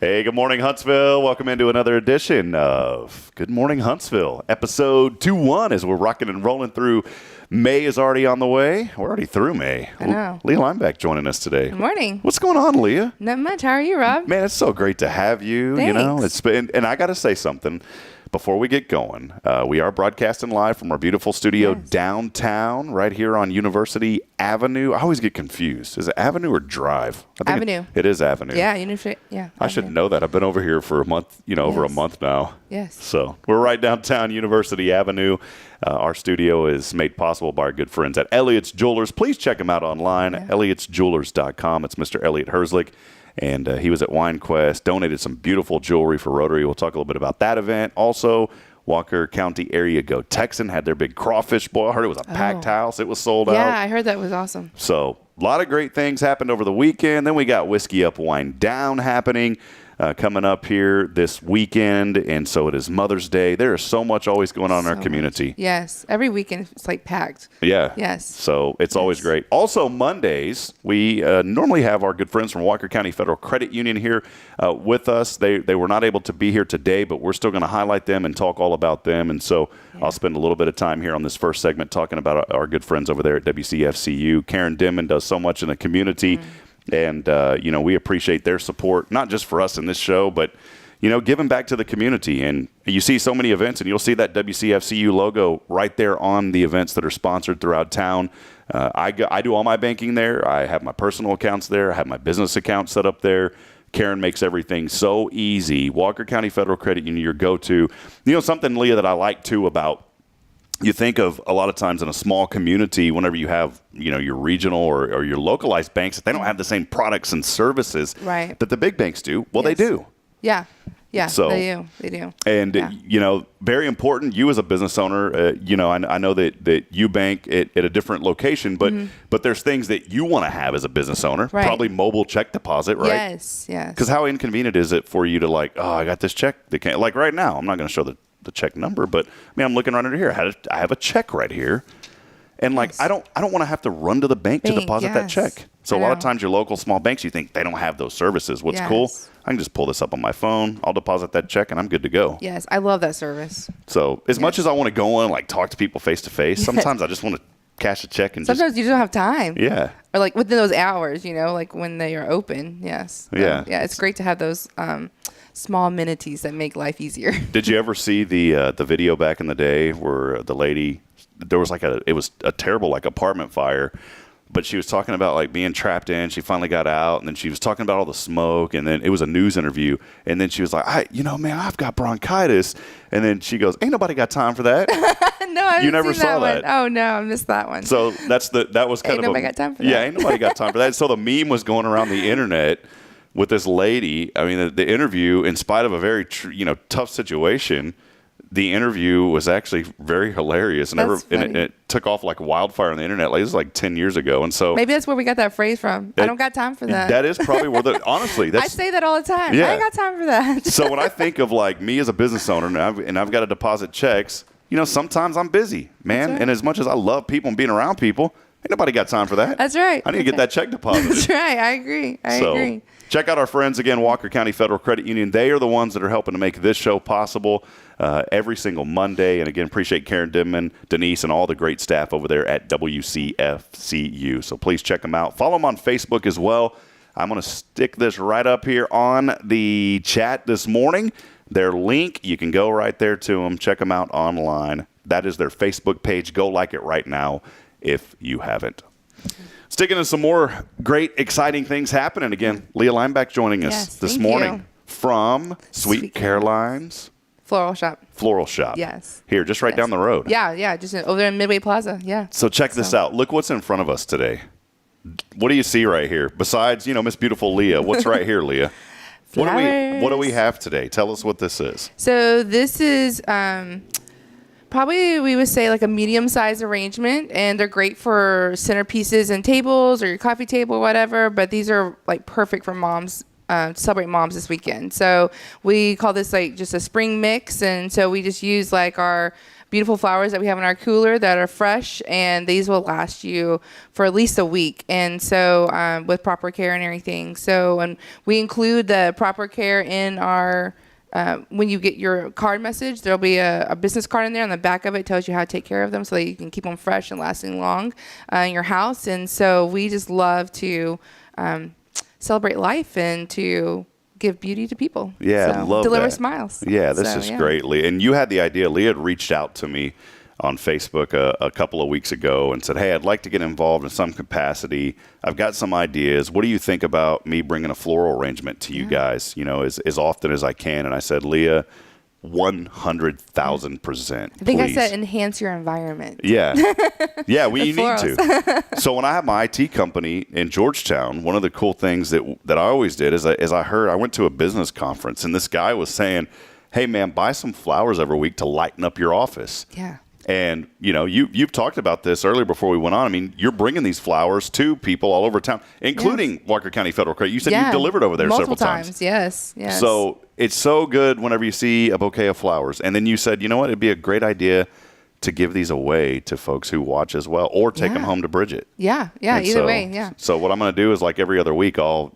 Hey, good morning, Huntsville. Welcome into another edition of Good Morning Huntsville, episode 2-1 as we're rocking and rolling through. May is already on the way. We're already through May. I know. Leah Lineback joining us today. Good morning. What's going on, Leah? Not much. How are you, Rob? Man, it's so great to have you. Thanks. You know, it's been, and I got to say something before we get going. We are broadcasting live from our beautiful studio downtown, right here on University Avenue. I always get confused. Is it Avenue or Drive? I think Avenue. It is Avenue. Yeah, I should know that. I've been over here for a month, over a month now. Yes. So we're right downtown University Avenue. Our studio is made possible by our good friends at Elliott's Jewelers. Please check them out online, elliotsjewelers.com. It's Mr. Elliott Herzlich. And he was at WineQuest, donated some beautiful jewelry for Rotary. We'll talk a little bit about that event. Also, Walker County Area Go Texan had their big crawfish boil. I heard it was a packed house. It was sold out. Yeah, I heard that was awesome. So a lot of great things happened over the weekend. Then we got Whiskey Up, Wine Down happening coming up here this weekend. And so it is Mother's Day. There is so much always going on in our community. Yes. Every weekend it's like packed. Yeah. Yes. So it's always great. Also, Mondays, we normally have our good friends from Walker County Federal Credit Union here with us. They were not able to be here today, but we're still going to highlight them and talk all about them. And so I'll spend a little bit of time here on this first segment talking about our good friends over there at WCFCU. Karen Dimon does so much in the community. And, we appreciate their support, not just for us in this show, but, giving back to the community. And you see so many events, and you'll see that WCFCU logo right there on the events that are sponsored throughout town. I do all my banking there. I have my personal accounts there. I have my business account set up there. Karen makes everything so easy. Walker County Federal Credit Union, your go-to. Something, Leah, that I like, too, about you think of a lot of times in a small community, whenever you have, your regional or your localized banks, they don't have the same products and services that the big banks do. Well, they do. Yeah. Yeah, so, they do. And, very important, you as a business owner, I know that you bank at a different location, but there's things that you want to have as a business owner, probably mobile check deposit, right? Yes. Because how inconvenient is it for you to I got this check that can't, like right now, I'm not going to show the check number, but I'm looking right under here. I have a check right here. And I don't want to have to run to the bank to deposit that check. So a lot of times your local small banks, you think they don't have those services. What's cool? I can just pull this up on my phone. I'll deposit that check and I'm good to go. Yes. I love that service. So as much as I want to go in, talk to people face to face, sometimes I just want to cash a check and sometimes you don't have time. Yeah. Or within those hours, when they are open. Yes. Yeah. It's great to have those, small amenities that make life easier. Did you ever see the video back in the day where the lady, there was it was a terrible apartment fire, but she was talking about being trapped in. She finally got out, and then she was talking about all the smoke, and then it was a news interview, and then she was like, man, I've got bronchitis, and then she goes, ain't nobody got time for that. No, I you never saw that. Oh no, I missed that one. So that was kind ain't of nobody got time for that. Yeah, ain't nobody got time for that. So the meme was going around the internet with this lady. I mean, the interview, in spite of a very tough situation, the interview was actually very hilarious, and it took off like wildfire on the internet. This was 10 years ago, and so maybe that's where we got that phrase from. I don't got time for that. That is probably where honestly, I say that all the time. Yeah. I ain't got time for that. So when I think of me as a business owner, and I've got to deposit checks, sometimes I'm busy, man. Right. And as much as I love people and being around people, ain't nobody got time for that. That's right. I need to get that check deposited. That's right. I agree. I agree. Check out our friends again, Walker County Federal Credit Union. They are the ones that are helping to make this show possible every single Monday. And again, appreciate Karen Dimon, Denise, and all the great staff over there at WCFCU. So please check them out. Follow them on Facebook as well. I'm going to stick this right up here on the chat this morning. Their link, you can go right there to them. Check them out online. That is their Facebook page. Go like it right now if you haven't. Sticking to some more great, exciting things happening. Again, Leah Lineback joining us this morning from Sweet Karoline's Floral Shop. Yes. Here, just right down the road. Yeah, just over there in Midway Plaza. Yeah. So check this out. Look what's in front of us today. What do you see right here? Besides, Miss Beautiful Leah. What's right here, Leah? What do we have today? Tell us what this is. So this is probably we would say a medium-sized arrangement, and they're great for centerpieces and tables or your coffee table or whatever, but these are perfect for moms to celebrate moms this weekend. So we call this just a spring mix, and so we just use our beautiful flowers that we have in our cooler that are fresh, and these will last you for at least a week. And so with proper care and everything. So, and we include the proper care in our when you get your card message, there'll be a business card in there. On the back of it tells you how to take care of them so that you can keep them fresh and lasting long in your house. And so we just love to celebrate life and to give beauty to people. Yeah, so, love deliver that. smiles. Yeah, this is great, Leah. And you had the idea. Leah had reached out to me on Facebook a couple of weeks ago and said, hey, I'd like to get involved in some capacity. I've got some ideas. What do you think about me bringing a floral arrangement to you guys, as often as I can? And I said, Leah, 100,000%. I think I said enhance your environment. Yeah. Yeah, you need to. So when I have my IT company in Georgetown, one of the cool things that I always did is I went to a business conference, and this guy was saying, hey, man, buy some flowers every week to lighten up your office. Yeah. And, you've talked about this earlier before we went on. I mean, you're bringing these flowers to people all over town, including Walker County Federal Credit. You said you've delivered over there multiple several times. Yes. So it's so good whenever you see a bouquet of flowers. And then you said, you know what, it'd be a great idea to give these away to folks who watch as well, or take them home to Bridget. Yeah, either way, yeah. So what I'm going to do is, like every other week, I'll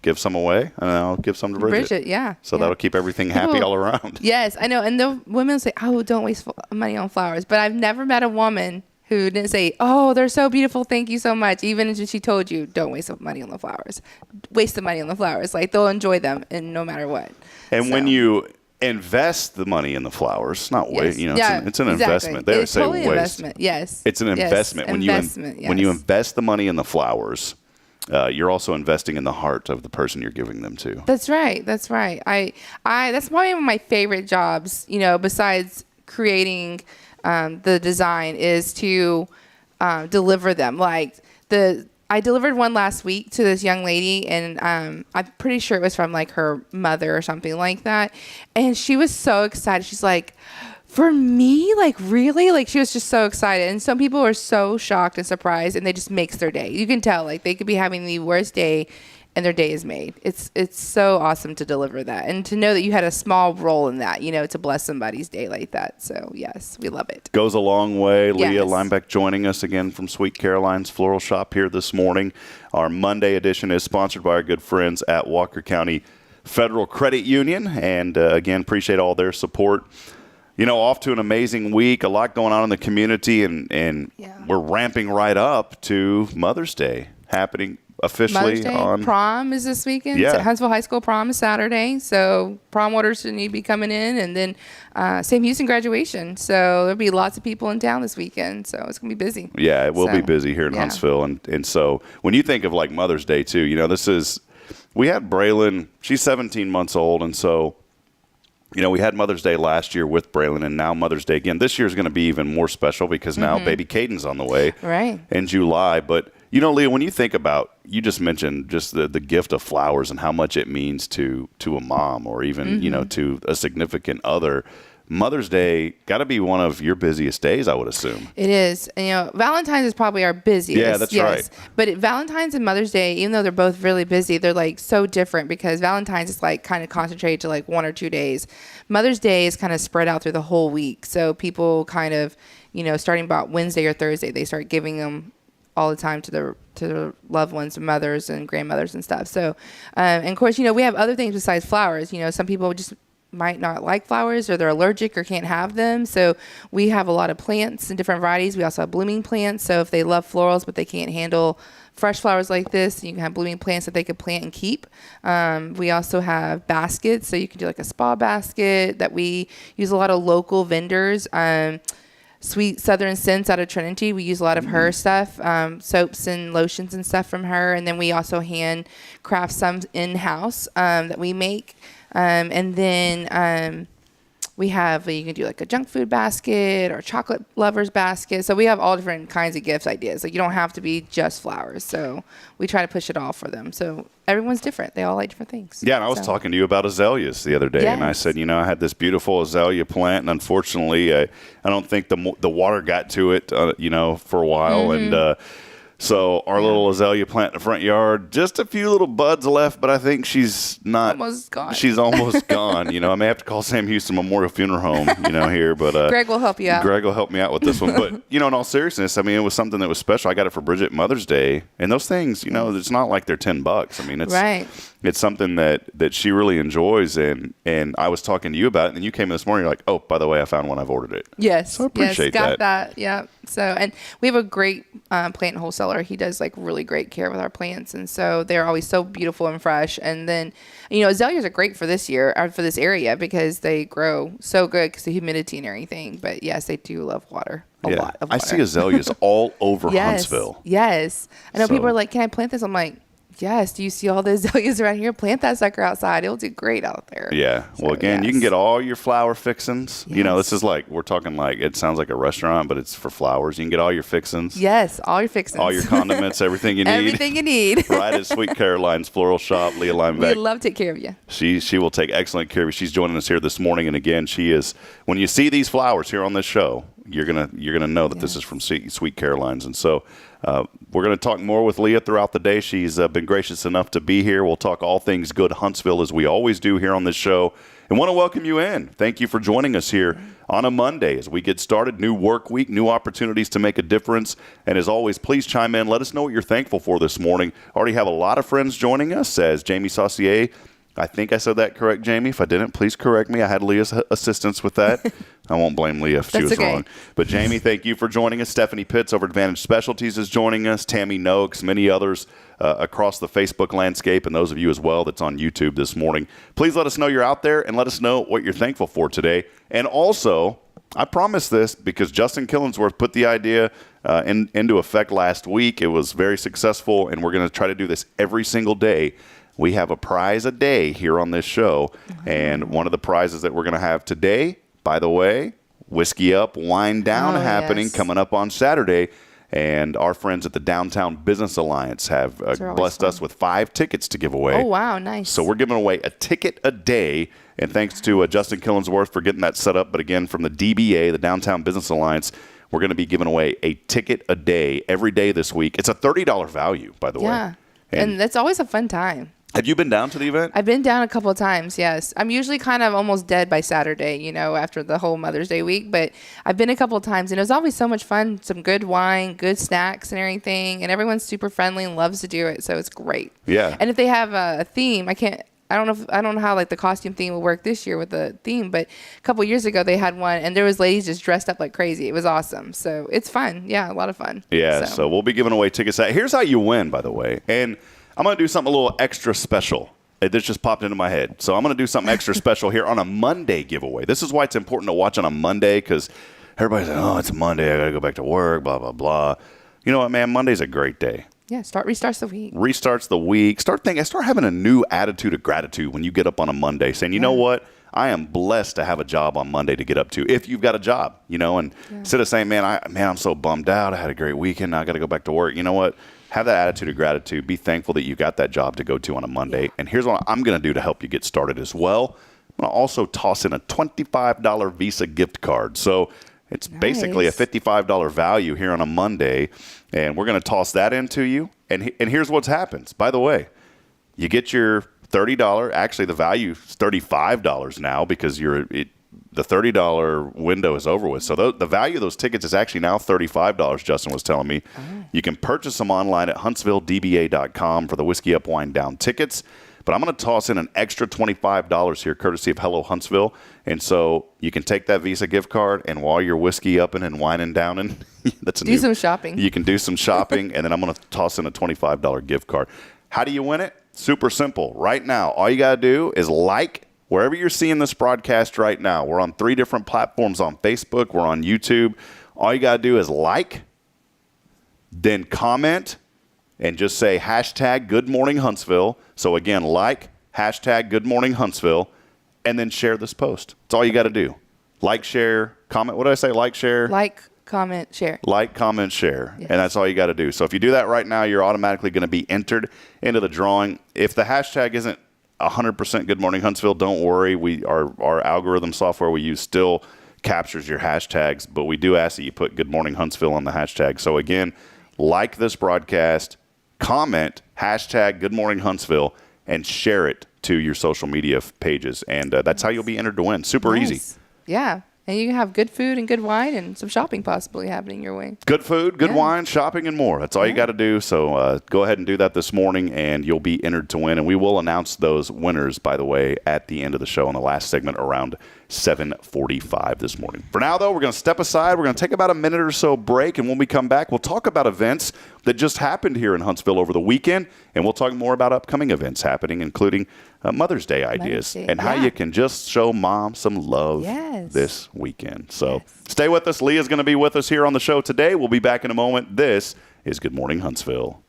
give some away, and I'll give some to Bridget. So that'll keep everything happy all around. Yes, I know. And the women say, oh, don't waste money on flowers. But I've never met a woman who didn't say, oh, they're so beautiful, thank you so much. Even if she told you, don't waste the money on the flowers. Waste the money on the flowers. Like, they'll enjoy them, and no matter what. And when you invest the money in the flowers, not waste. It's an investment. They it's say totally waste. Investment. Yes, it's an investment. When you invest the money in the flowers, you're also investing in the heart of the person you're giving them to. That's right. That's probably one of my favorite jobs. Besides creating the design, is to deliver them. I delivered one last week to this young lady, and I'm pretty sure it was from like her mother or something like that. And she was so excited. She's like, for me, like, really? Like, she was just so excited. And some people are so shocked and surprised, and it just makes their day. You can tell, like, they could be having the worst day, and their day is made. It's so awesome to deliver that, and to know that you had a small role in that, to bless somebody's day like that. So, yes, we love it. Goes a long way. Leah Lineback joining us again from Sweet Karoline's Floral Shop here this morning. Our Monday edition is sponsored by our good friends at Walker County Federal Credit Union, and again, appreciate all their support. Off to an amazing week, a lot going on in the community, and we're ramping right up to Mother's Day happening officially on prom is this weekend. Yeah. So Huntsville High School prom is Saturday, so prom orders need to be coming in, and then Sam Houston graduation. So there'll be lots of people in town this weekend, so it's gonna be busy. Yeah, it will be busy here in Huntsville, and so when you think of like Mother's Day too, we had Braylon. She's 17 months old, and so we had Mother's Day last year with Braylon, and now Mother's Day again. This year is going to be even more special because now baby Caden's on the way in July. But Leah, when you think about, you just mentioned just the gift of flowers and how much it means to a mom, or even to a significant other. Mother's Day got to be one of your busiest days, I would assume. It is. Valentine's is probably our busiest. Yeah, that's right. But Valentine's and Mother's Day, even though they're both really busy, they're like so different, because Valentine's is like kind of concentrated to like 1 or 2 days. Mother's Day is kind of spread out through the whole week. So people kind of, starting about Wednesday or Thursday, they start giving them all the time to their loved ones, mothers and grandmothers and stuff. So, and of course, we have other things besides flowers. Some people just might not like flowers, or they're allergic or can't have them. So we have a lot of plants and different varieties. We also have blooming plants. So if they love florals but they can't handle fresh flowers like this, you can have blooming plants that they could plant and keep. We also have baskets. So you can do like a spa basket that we use a lot of local vendors. Sweet Southern Scents out of Trinity. We use a lot of her stuff, soaps and lotions and stuff from her. And then we also handcraft some in-house that we make. And then we have, you can do like a junk food basket or chocolate lovers basket. So we have all different kinds of gift ideas. Like, you don't have to be just flowers. So we try to push it all for them. So everyone's different. They all like different things. Yeah, and I was talking to you about azaleas the other day, and I said, I had this beautiful azalea plant, and unfortunately, I don't think the water got to it, for a while, and So our little azalea plant in the front yard, just a few little buds left, but I think she's not almost gone. She's almost gone. I may have to call Sam Houston Memorial Funeral Home, here, but Greg will help you out. Greg will help me out with this one. But in all seriousness, I mean, it was something that was special. I got it for Bridget Mother's Day, and those things, it's not like they're $10. I mean, it's right. It's something that she really enjoys, and I was talking to you about it, and you came in this morning, you're like, oh, by the way, I found one, I've ordered it. Yes. So I appreciate got that. Yeah. So, and we have a great plant wholesaler. He does really great care with our plants, and so they're always so beautiful and fresh. And then, azaleas are great for this year, or for this area, because they grow so good because of the humidity and everything. But yes, they do love water. A lot of water. I see azaleas all over Huntsville. Yes. I know people are like, can I plant this? I'm like, yes. Do you see all the azaleas around here? Plant that sucker outside. It'll do great out there. Yeah. Well, again, you can get all your flower fixins. Yes. This is we're talking it sounds like a restaurant, but it's for flowers. You can get all your fixins. Yes, all your fixins. All your condiments, everything you need. Everything you need. Right at Sweet Karoline's Floral Shop, Leah Lineback. We'd love to take care of you. She will take excellent care of you. She's joining us here this morning, and again, she is. When you see these flowers here on this show, you're gonna know that this is from Sweet Karoline's, and so. We're going to talk more with Leah throughout the day. She's been gracious enough to be here. We'll talk all things good Huntsville, as we always do here on this show. And want to welcome you in. Thank you for joining us here on a Monday as we get started. New work week, new opportunities to make a difference. And as always, please chime in. Let us know what you're thankful for this morning. Already have a lot of friends joining us, as Jamie Saucier. I think I said that correct, Jamie. If I didn't, please correct me. I had Leah's assistance with that. I won't blame Leah if she was wrong. But Jamie, thank you for joining us. Stephanie Pitts over at Advantage Specialties is joining us. Tammy Noakes, many others across the Facebook landscape, and those of you as well that's on YouTube this morning. Please let us know you're out there, and let us know what you're thankful for today. And also, I promise this because Justin Killingsworth put the idea into effect last week. It was very successful, and we're going to try to do this every single day. We have a prize a day here on this show, and one of the prizes that we're going to have today, by the way, Whiskey Up, Wine Down happening coming up on Saturday, and our friends at the Downtown Business Alliance have blessed us with 5 tickets to give away. Oh, wow, nice. So we're giving away a ticket a day, and thanks to Justin Killingsworth for getting that set up, but again, from the DBA, the Downtown Business Alliance, we're going to be giving away a ticket a day every day this week. It's a $30 value, by the way. Yeah, and that's always a fun time. Have you been down to the event? I've been down a couple of times, yes. I'm usually kind of almost dead by Saturday, after the whole Mother's Day week. But I've been a couple of times, and it was always so much fun. Some good wine, good snacks and everything. And everyone's super friendly and loves to do it, so it's great. Yeah. And if they have a theme, I don't know how the costume theme will work this year with the theme, but a couple years ago they had one, and there was ladies just dressed up like crazy. It was awesome. So it's fun. Yeah, a lot of fun. Yeah, so we'll be giving away tickets. Here's how you win, by the way. And I'm going to do something a little extra special. This just popped into my head. So I'm going to do something extra special here on a Monday giveaway. This is why it's important to watch on a Monday, because everybody's like, oh, it's a Monday. I got to go back to work, blah, blah, blah. You know what, man? Monday's a great day. Yeah, restarts the week. Restarts the week. Start having a new attitude of gratitude when you get up on a Monday, saying, you know what? I am blessed to have a job on Monday to get up to, if you've got a job, and instead of saying, man, I'm so bummed out. I had a great weekend. Now I got to go back to work. You know what? Have that attitude of gratitude. Be thankful that you got that job to go to on a Monday. And here's what I'm going to do to help you get started as well. I'm going to also toss in a $25 Visa gift card. So it's basically a $55 value here on a Monday. And we're going to toss that into you. And here's what happens. By the way, you get your $30. Actually, the value is $35 now because the $30 window is over with. So the value of those tickets is actually now $35, Justin was telling me. Oh. You can purchase them online at HuntsvilleDBA.com for the Whiskey Up, Wine Down tickets. But I'm going to toss in an extra $25 here, courtesy of Hello Huntsville. And so you can take that Visa gift card, and while you're whiskey upping and wining downing, do some shopping. You can do some shopping, and then I'm going to toss in a $25 gift card. How do you win it? Super simple. Right now, all you got to do is wherever you're seeing this broadcast right now. We're on 3 different platforms on Facebook. We're on YouTube. All you got to do is then comment, and just say hashtag Good Morning Huntsville. So again, hashtag Good Morning Huntsville, and then share this post. That's all you got to do. Share, comment. What did I say? Share. Comment, share. Comment, share. Yes. And that's all you got to do. So if you do that right now, you're automatically going to be entered into the drawing. If the hashtag isn't 100% Good Morning Huntsville, don't worry. Our algorithm software we use still captures your hashtags, but we do ask that you put Good Morning Huntsville on the hashtag. So again, like this broadcast, comment, hashtag Good Morning Huntsville, and share it to your social media pages. And that's how you'll be entered to win. Super easy. Yeah. And you can have good food and good wine and some shopping possibly happening your way. Good food, good wine, shopping, and more. That's all you got to do. So go ahead and do that this morning, and you'll be entered to win. And we will announce those winners, by the way, at the end of the show in the last segment around 7:45 this morning. For now, though, we're going to step aside. We're going to take about a minute or so break, and when we come back, we'll talk about events that just happened here in Huntsville over the weekend, and we'll talk more about upcoming events happening, including Mother's Day ideas and how you can just show mom some love this weekend. So stay with us. Leah's going to be with us here on the show today. We'll be back in a moment. This is Good Morning Huntsville.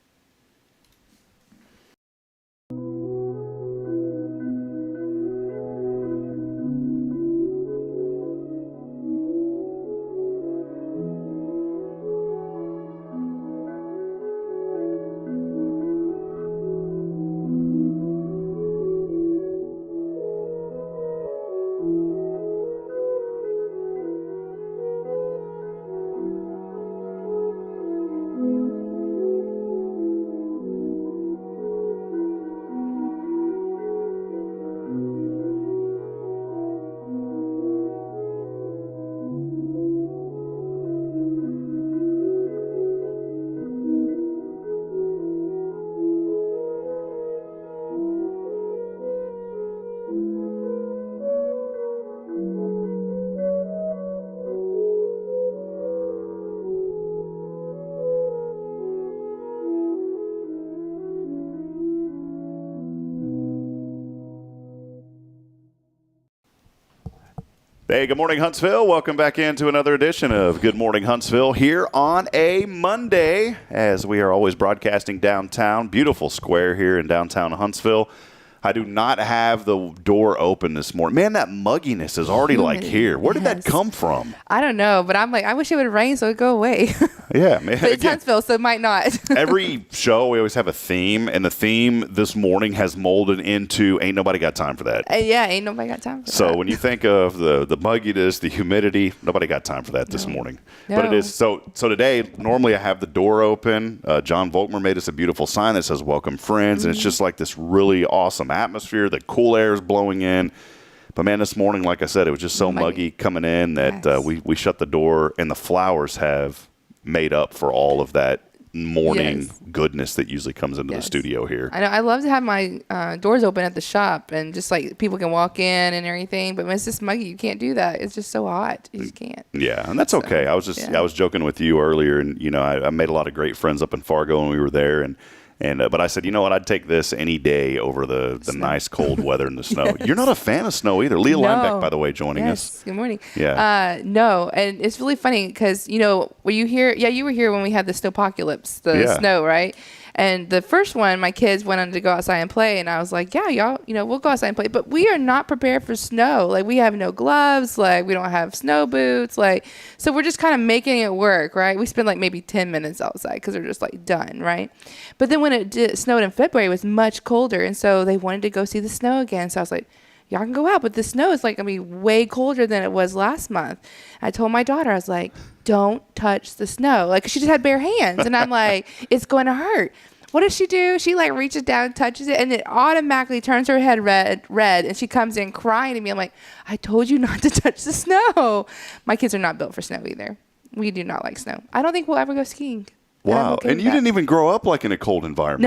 Hey, good morning, Huntsville. Welcome back into another edition of Good Morning Huntsville here on a Monday, as we are always broadcasting downtown. Beautiful square here in downtown Huntsville. I do not have the door open this morning. Man, that mugginess is already like here. Where did that come from? I don't know, but I'm like, I wish it would rain so it would go away. Yeah, man. But it's Huntsville, so it might not. Every show, we always have a theme, and the theme this morning has molded into ain't nobody got time for that. Yeah, ain't nobody got time for that. So when you think of the mugginess, the humidity, nobody got time for that this morning. No. But it is so today, normally I have the door open. John Volkmer made us a beautiful sign that says welcome friends, and it's just like this really awesome atmosphere. The cool air is blowing in. But man, this morning, like I said, it was just so muggy coming in that we shut the door, and the flowers have made up for all of that morning goodness that usually comes into the studio here. I know. I love to have my doors open at the shop, and just like people can walk in and everything. But when it's just muggy, you can't do that. It's just so hot. You just can't. Yeah, and that's okay. I was joking with you earlier, and I made a lot of great friends up in Fargo when we were there, and but I said, you know what? I'd take this any day over the nice cold weather and the snow. You're not a fan of snow either. Leah Lineback, by the way, joining us. Good morning. Yeah. No, and it's really funny because, were you here? Yeah, you were here when we had the snowpocalypse, snow, right? And the first one, my kids went on to go outside and play, and I was like, yeah, y'all, we'll go outside and play. But we are not prepared for snow. Like, we have no gloves. Like, we don't have snow boots. Like, so we're just kind of making it work, right? We spend like maybe 10 minutes outside because we're just like done, right? But then when it snowed in February, it was much colder, and so they wanted to go see the snow again. So I was like, y'all can go out, but the snow is like going to be way colder than it was last month. I told my daughter, I was like, don't touch the snow. Like, she just had bare hands, and I'm like, it's going to hurt. What does she do? She like reaches down, touches it, and it automatically turns her head red, and she comes in crying to me. I'm like, I told you not to touch the snow. My kids are not built for snow either. We do not like snow. I don't think we'll ever go skiing. Wow. And you didn't even grow up like in a cold environment.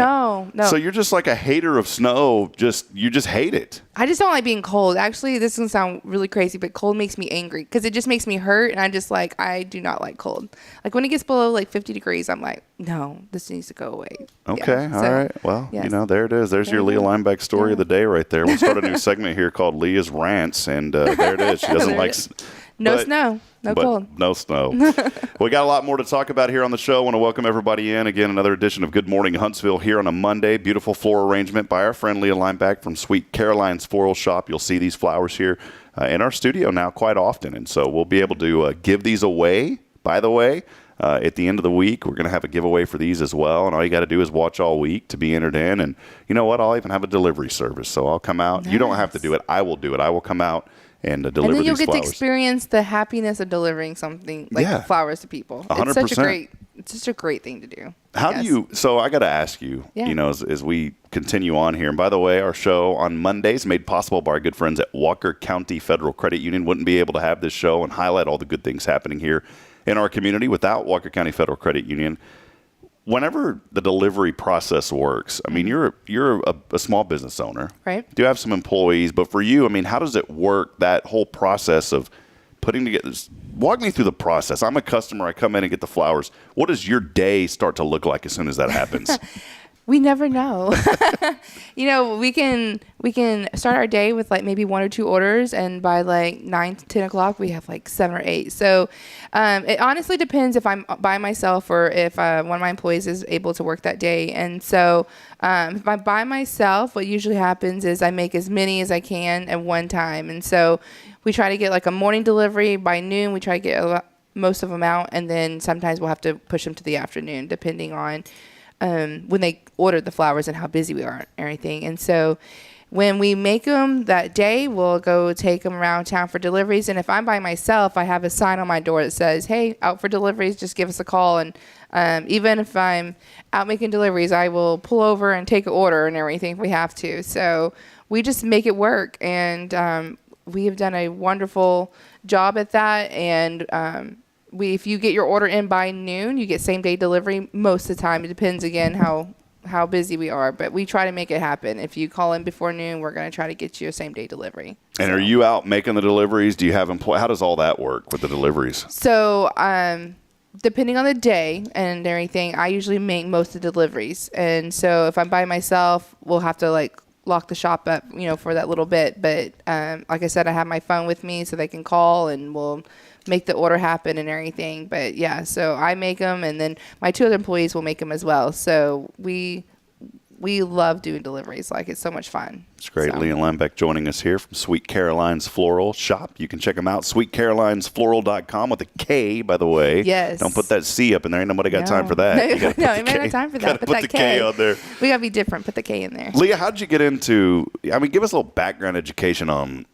No. So you're just like a hater of snow. You just hate it. I just don't like being cold. Actually, this is going to sound really crazy, but cold makes me angry because it just makes me hurt. And I do not like cold. Like when it gets below like 50 degrees, I'm like, no, this needs to go away. Okay. All right. Well, there it is. There's your Leah Lineback story of the day right there. We'll start a new segment here called Leah's Rants. And there it is. She doesn't like snow. No cold. No snow. We got a lot more to talk about here on the show. I want to welcome everybody in. Again, another edition of Good Morning Huntsville here on a Monday. Beautiful floral arrangement by our friend Leah Lineback from Sweet Karoline's Floral Shop. You'll see these flowers here in our studio now quite often. And so we'll be able to give these away, by the way. At the end of the week, we're going to have a giveaway for these as well. And all you got to do is watch all week to be entered in. And you know what? I'll even have a delivery service. So I'll come out. Nice. You don't have to do it. I will do it. I will come out and deliver And then you'll these get flowers. to experience the happiness of delivering something like Yeah. flowers to people. 100%. It's such a great thing to do. How Yes. do you, so I got to ask you, Yeah. as we continue on here, and by the way, our show on Mondays made possible by our good friends at Walker County Federal Credit Union. Wouldn't be able to have this show and highlight all the good things happening here in our community without Walker County Federal Credit Union. Whenever the delivery process works, I mean, you're a small business owner. Right. Do have some employees, but for you, I mean, how does it work, that whole process of putting together? Walk me through the process. I'm a customer. I come in and get the flowers. What does your day start to look like as soon as that happens? We never know. We can start our day with like maybe 1 or 2 orders, and by like 9 to 10 o'clock, we have like 7 or 8. So it honestly depends if I'm by myself or if one of my employees is able to work that day. And so if I'm by myself, what usually happens is I make as many as I can at one time. And so we try to get like a morning delivery by noon. We try to get most of them out, and then sometimes we'll have to push them to the afternoon, depending on when they ordered the flowers and how busy we are and everything. And so when we make them that day, we'll go take them around town for deliveries. And if I'm by myself, I have a sign on my door that says, hey, out for deliveries, just give us a call. And even if I'm out making deliveries, I will pull over and take an order and everything if we have to. So we just make it work. And we have done a wonderful job at that. And if you get your order in by noon, you get same day delivery most of the time. It depends again how busy we are, but we try to make it happen. If you call in before noon, we're going to try to get you a same day delivery. And are you out making the deliveries? Do you have how does all that work with the deliveries? So depending on the day and everything, I usually make most of the deliveries. And so if I'm by myself, we'll have to like lock the shop up, for that little bit. But like I said, I have my phone with me so they can call and we'll make the order happen and everything. But yeah, so I make them, and then my 2 other employees will make them as well. So we love doing deliveries. Like, it's so much fun. It's great. So. Leah Lineback joining us here from Sweet Karoline's Floral Shop. You can check them out, sweetkarolinesfloral.com with a K, by the way. Yes. Don't put that C up in there. Ain't nobody got time for that. No, we might have time for that. Put that K on there. We got to be different. Put the K in there. Leah, how did you get into, give us a little background education on,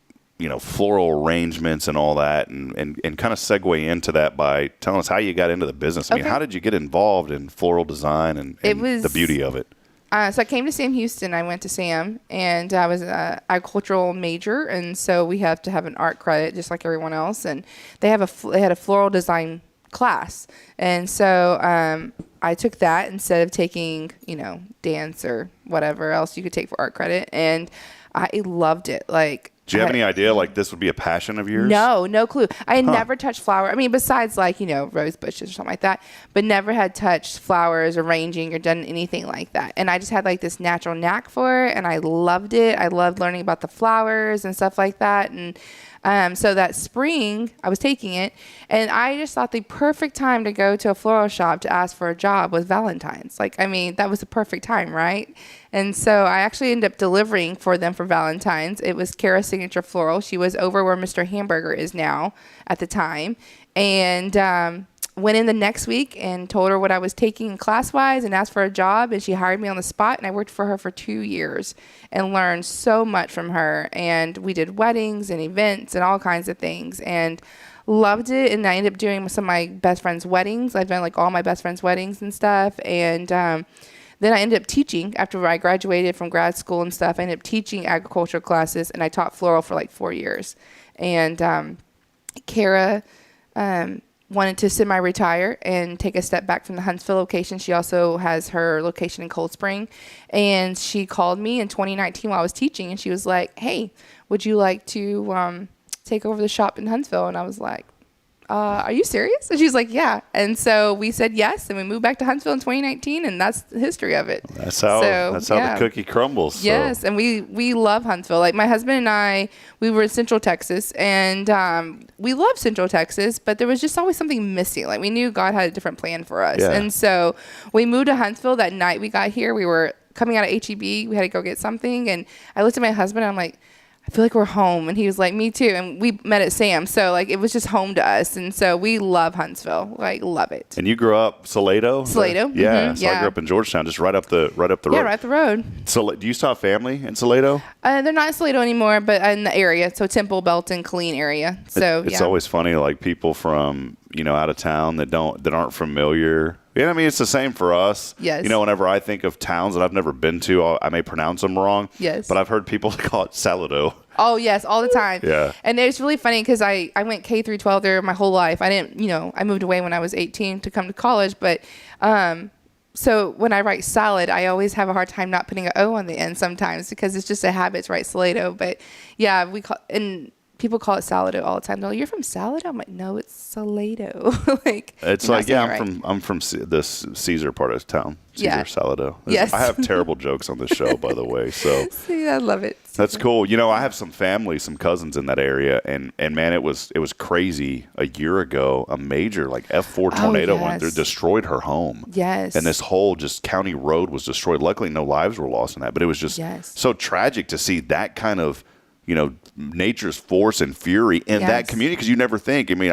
floral arrangements and all that, and kind of segue into that by telling us how you got into the business. I mean, how did you get involved in floral design and the beauty of it? So I came to Sam Houston. I went to Sam, and I was an agricultural major, and so we have to have an art credit just like everyone else. And they had a floral design class, and so I took that instead of taking dance or whatever else you could take for art credit, and I loved it. Like, do you have any idea like this would be a passion of yours? No clue. I had never touched flower. I mean, besides like, rose bushes or something like that, but never had touched flowers, arranging, or done anything like that. And I just had like this natural knack for it, and I loved it. I loved learning about the flowers and stuff like that. And so that spring, I was taking it, and I just thought the perfect time to go to a floral shop to ask for a job was Valentine's. Like, I mean, that was the perfect time, right? And so I actually ended up delivering for them for Valentine's. It was Kara's Signature Floral. She was over where Mr. Hamburger is now at the time. And went in the next week and told her what I was taking class-wise and asked for a job. And she hired me on the spot. And I worked for her for 2 years and learned so much from her. And we did weddings and events and all kinds of things. And loved it. And I ended up doing some of my best friend's weddings. I've done like all my best friend's weddings and stuff. And then I ended up teaching after I graduated from grad school and stuff. I ended up teaching agriculture classes, and I taught floral for like 4 years. And Kara wanted to semi-retire and take a step back from the Huntsville location. She also has her location in Cold Spring. And she called me in 2019 while I was teaching, and she was like, hey, would you like to take over the shop in Huntsville? And I was like, are you serious? And she's like, yeah. And so we said yes, and we moved back to Huntsville in 2019, and that's the history of it. That's how the cookie crumbles. So. Yes, and we love Huntsville. Like, my husband and I, we were in Central Texas, and we love Central Texas, but there was just always something missing. Like, we knew God had a different plan for us. Yeah. And so we moved to Huntsville that night we got here. We were coming out of HEB. We had to go get something, and I looked at my husband, and I'm like, I feel like we're home. And he was like, me too. And we met at Sam's. So like, it was just home to us. And so we love Huntsville. Like, love it. And you grew up Salado? Salado. Yeah. Mm-hmm. So I grew up in Georgetown, just right up the road. Yeah, right up the road. So do you still have family in Salado? They're not in Salado anymore, but in the area. So Temple, Belton, Karoline area. So it's always funny, like people from, out of town that aren't familiar. Yeah, I mean, it's the same for us. Yes. Whenever I think of towns that I've never been to, I may pronounce them wrong. Yes. But I've heard people call it Salado. Oh, yes, all the time. Yeah. And it's really funny because I went K through 12 there my whole life. I didn't, I moved away when I was 18 to come to college. But so when I write salad, I always have a hard time not putting an O on the end sometimes because it's just a habit to write Salado. But yeah, people call it Salado all the time. They're like, "You're from Salado?" I'm like, "No, it's Salado." It's like, I'm from the Caesar part of town. Caesar Salado. Yes. I have terrible jokes on this show, by the way. So see, I love it. That's cool. I have some family, some cousins in that area, and man, it was crazy. A year ago, a major F4 tornado went through, destroyed her home. Yes. And this whole just county road was destroyed. Luckily, no lives were lost in that, but it was just so tragic to see that kind of nature's force and fury in that community, because you never think. I mean,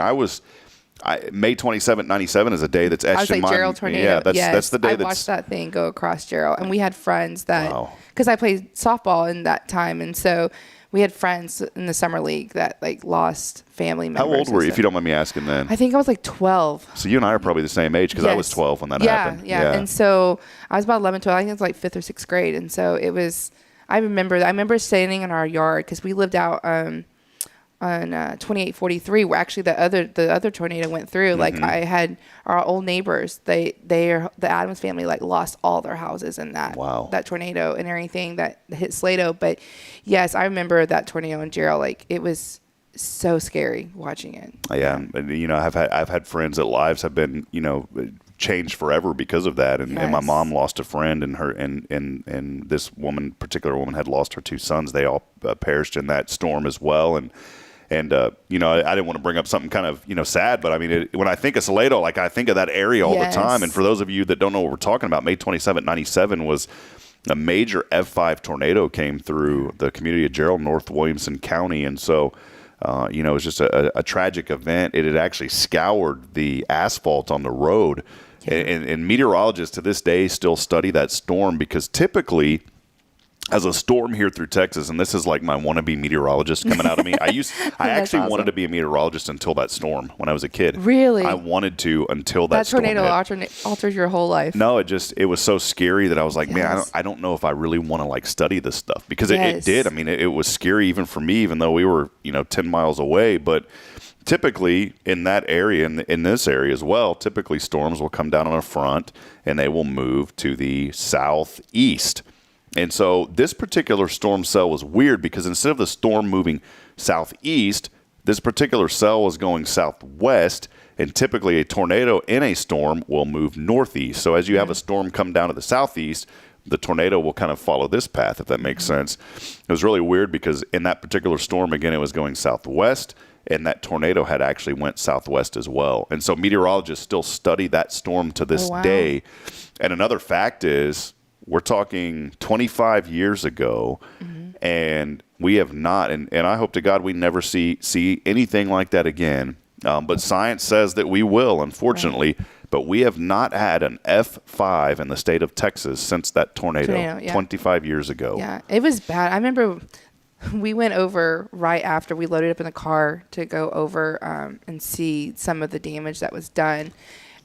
May 27th, 97 is a day that's etched in my mind. Gerald tornado. Yeah, that's the day I watched that thing go across Gerald, and we had friends that, because I played softball in that time, and so we had friends in the summer league that lost family members. How old were you, if you don't mind me asking then? I think I was 12. So you and I are probably the same age, because I was 12 when that happened. Yeah. And so I was about 11, 12. I think it was 5th or 6th grade, and so it was. I remember standing in our yard because we lived out on 2843, where actually the other tornado went through. Mm-hmm. I had our old neighbors. The Adams family lost all their houses in that tornado and everything that hit Salado. But yes, I remember that tornado in Gerald. It was so scary watching it. Yeah, and I've had friends that lives have been changed forever because of that, and my mom lost a friend, and her and this particular woman had lost her 2 sons. They all perished in that storm as well, and I didn't want to bring up something kind of sad, but I mean when I think of Salado, I think of that area all the time. And for those of you that don't know what we're talking about, May 27th, 97 was a major F5 tornado came through the community of Gerald, North Williamson County, and so. It was just a tragic event. It had actually scoured the asphalt on the road. Yeah. And meteorologists to this day still study that storm, because typically, as a storm here through Texas, and this is like my wannabe meteorologist coming out of me. I actually wanted to be a meteorologist until that storm when I was a kid. Really? I wanted to until that storm tornado hit. altered your whole life. No, it was so scary that I was like, man, I don't know if I really want to study this stuff, because it did. I mean, it was scary even for me, even though we were 10 miles away. But typically in that area, in this area as well, typically storms will come down on a front and they will move to the southeast. And so this particular storm cell was weird, because instead of the storm moving southeast, this particular cell was going southwest, and typically a tornado in a storm will move northeast. So as you have a storm come down to the southeast, the tornado will kind of follow this path, if that makes sense. It was really weird, because in that particular storm, again, it was going southwest, and that tornado had actually went southwest as well. And so meteorologists still study that storm to this day. And another fact is, we're talking 25 years ago, and we have not, and I hope to God we never see anything like that again. But science says that we will, unfortunately. Right. But we have not had an F5 in the state of Texas since that tornado 25 years ago. Yeah, it was bad. I remember we went over right after we loaded up in the car to go over and see some of the damage that was done.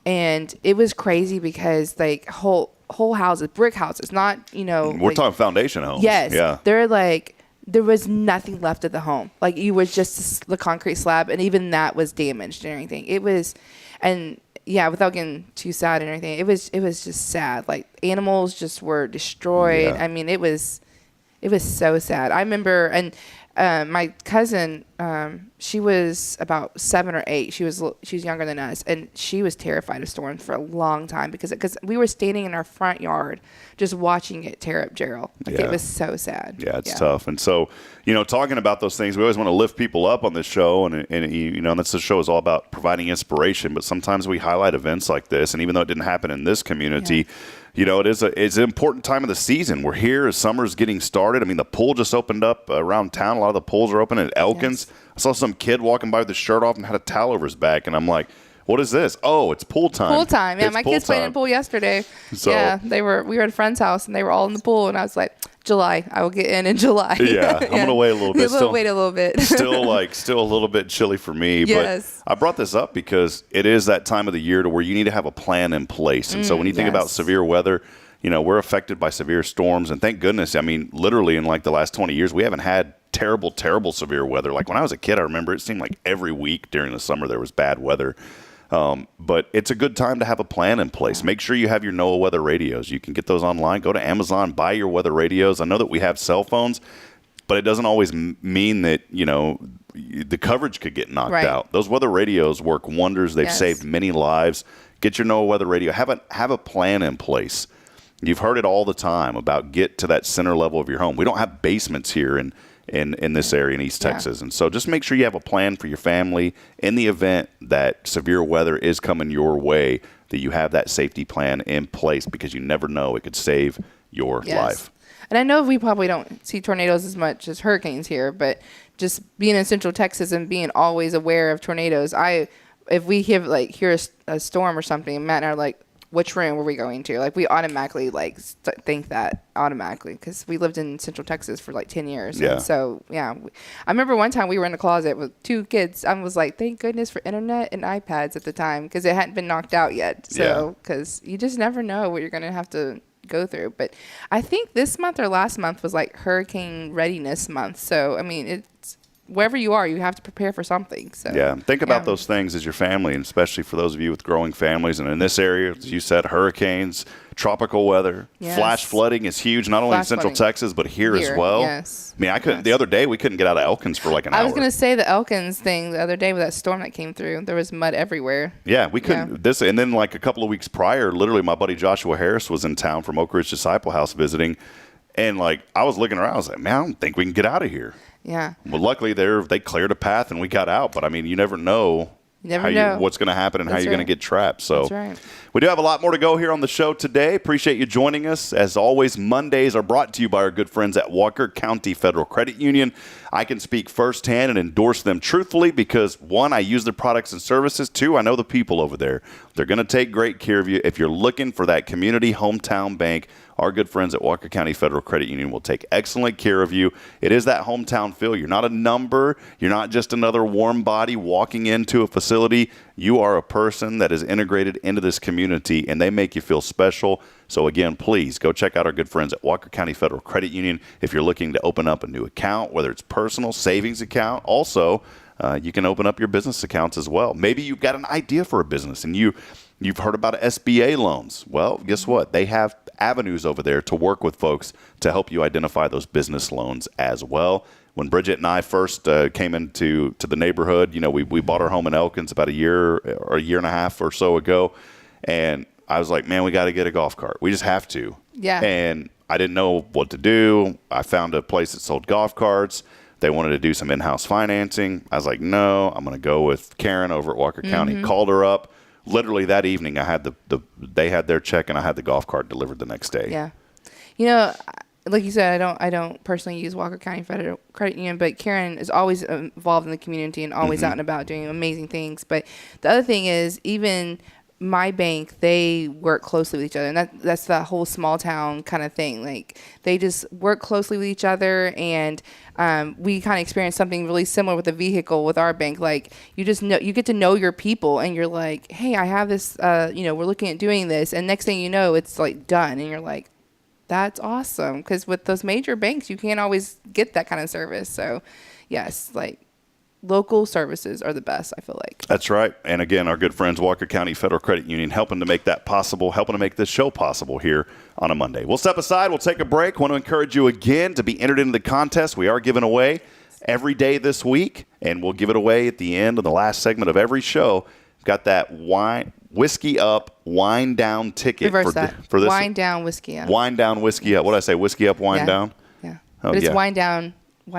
And it was crazy, because whole houses, brick houses, not, we're talking foundation homes. Yes. Yeah. They're there was nothing left of the home. You was just the concrete slab, and even that was damaged and everything. It was, and yeah, without getting too sad and everything, it was just sad. Animals just were destroyed. Yeah. I mean, it was so sad. I remember, and my cousin, she was about 7 or 8. She was younger than us, and she was terrified of storms for a long time, because we were standing in our front yard just watching it tear up Gerald. It was so sad. Yeah, it's tough. And so, talking about those things, we always want to lift people up on this show, and that's the show is all about providing inspiration. But sometimes we highlight events like this, and even though it didn't happen in this community. It's an important time of the season. We're here as summer's getting started. I mean, the pool just opened up around town. A lot of the pools are open. At Elkins, Yes. I saw some kid walking by with his shirt off and had a towel over his back, and I'm like, what is this? Oh, it's pool time. Pool time. Yeah, It's my pool kids played in time. the pool yesterday. So- yeah, we were at a friend's house and they were all in the pool, and I was like, July. I will get in July. Yeah, I'm gonna wait a little bit. Wait a little bit. still a little bit chilly for me. Yes. But I brought this up because it is that time of the year to where you need to have a plan in place. And so when you think about yes. severe weather, we're affected by severe storms, and thank goodness. I mean, literally in like the last 20 years, we haven't had terrible severe weather. Like when I was a kid, I remember it seemed like every week during the summer there was bad weather. But it's a good time to have a plan in place. Make sure you have your NOAA weather radios. You can get those online. Go to Amazon, buy your weather radios. I know that we have cell phones, but it doesn't always mean that, the coverage could get knocked Right. out. Those weather radios work wonders. They've Yes. saved many lives. Get your NOAA weather radio. Have a plan in place. You've heard it all the time about get to that center level of your home. We don't have basements here in this area in East Yeah. Texas. And so just make sure you have a plan for your family in the event that severe weather is coming your way, that you have that safety plan in place, because you never know. It could save your Yes. life. And I know we probably don't see tornadoes as much as hurricanes here, but just being in Central Texas and being always aware of tornadoes, if we hear a storm or something, Matt and I are like, which room are we going to? Like, we automatically think that automatically because we lived in Central Texas for like 10 years. Yeah. And so, yeah. I remember one time we were in a closet with 2 kids. I was like, thank goodness for internet and iPads at the time because it hadn't been knocked out yet. So, because you just never know what you're going to have to go through. But I think this month or last month was like hurricane readiness month. So, I mean, it's wherever you are, you have to prepare for something. So Yeah, think about those things as your family, and especially for those of you with growing families. And in this area, as you said, hurricanes, tropical weather, Yes. flash flooding is huge, not only in Flash Central flooding. Texas, but here as well. Yes. I mean, I couldn't. The other day, we couldn't get out of Elkins for like an hour. I was going to say the Elkins thing the other day with that storm that came through. There was mud everywhere. Yeah, we couldn't. Yeah. And then like a couple of weeks prior, literally my buddy Joshua Harris was in town from Oak Ridge Disciple House visiting. And like I was looking around, I was like, man, I don't think we can get out of here. Yeah. Well, luckily they cleared a path and we got out. But I mean, you never know. What's going to happen and how you're going to get trapped. So That's right. We do have a lot more to go here on the show today. Appreciate you joining us. As always, Mondays are brought to you by our good friends at Walker County Federal Credit Union. I can speak firsthand and endorse them truthfully because, 1, I use their products and services. 2, I know the people over there. They're going to take great care of you. If you're looking for that community hometown bank, our good friends at Walker County Federal Credit Union will take excellent care of you. It is that hometown feel. You're not a number. You're not just another warm body walking into a facility. You are a person that is integrated into this community, and they make you feel special. So, again, please go check out our good friends at Walker County Federal Credit Union if you're looking to open up a new account, whether it's personal, savings account. Also, you can open up your business accounts as well. Maybe you've got an idea for a business, and you've heard about SBA loans. Well, guess what? They have avenues over there to work with folks to help you identify those business loans as well. When Bridget and I first came into the neighborhood, we bought our home in Elkins about a year and a half or so ago, and I was like, man, we got to get a golf cart. We just have to. Yeah. And I didn't know what to do. I found a place that sold golf carts. They wanted to do some in-house financing. I was like, no, I'm going to go with Karen over at Walker County. Called her up. Literally that evening, I had they had their check and I had the golf cart delivered the next day. Yeah. Like you said, I don't personally use Walker County Federal Credit Union, but Karen is always involved in the community and always out and about doing amazing things. But the other thing is, even my bank, they work closely with each other, and that's that whole small town kind of thing. Like, they just work closely with each other, and we kind of experienced something really similar with a vehicle with our bank. Like, you get to know your people, and you're like, hey, I have this, we're looking at doing this, and next thing you know, it's like done, and you're like, that's awesome. Because with those major banks, you can't always get that kind of service. So, yes, like, local services are the best, I feel like. That's right. And again, our good friends, Walker County Federal Credit Union, helping to make that possible, helping to make this show possible here on a Monday. We'll step aside. We'll take a break. Want to encourage you again to be entered into the contest. We are giving away every day this week, and we'll give it away at the end of the last segment of every show. We've got that Whiskey Up, Wine Down ticket. Reverse for this. Wine Down, Whiskey Up. Wine Down, Whiskey Up. What did I say? Whiskey Up, Wine Down? Yeah. Oh, but it's yeah. Wine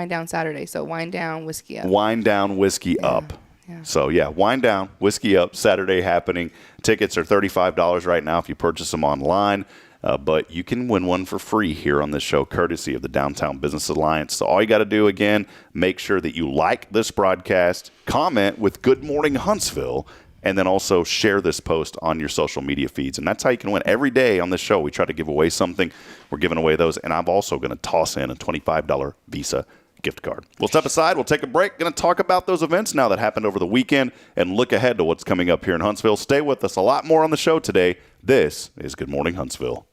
Down Saturday, so Wine Down, Whiskey Up. Wine Down, Whiskey Up. Yeah. So, Wine Down, Whiskey Up, Saturday happening. Tickets are $35 right now if you purchase them online. but you can win one for free here on this show, courtesy of the Downtown Business Alliance. So all you got to do, again, make sure that you like this broadcast, comment with Good Morning Huntsville, and then also share this post on your social media feeds. And that's how you can win. Every day on this show, we try to give away something. We're giving away those, and I'm also going to toss in a $25 Visa gift card. We'll step aside. We'll take a break. Going to talk about those events now that happened over the weekend and look ahead to what's coming up here in Huntsville. Stay with us. A lot more on the show today. This is Good Morning Huntsville.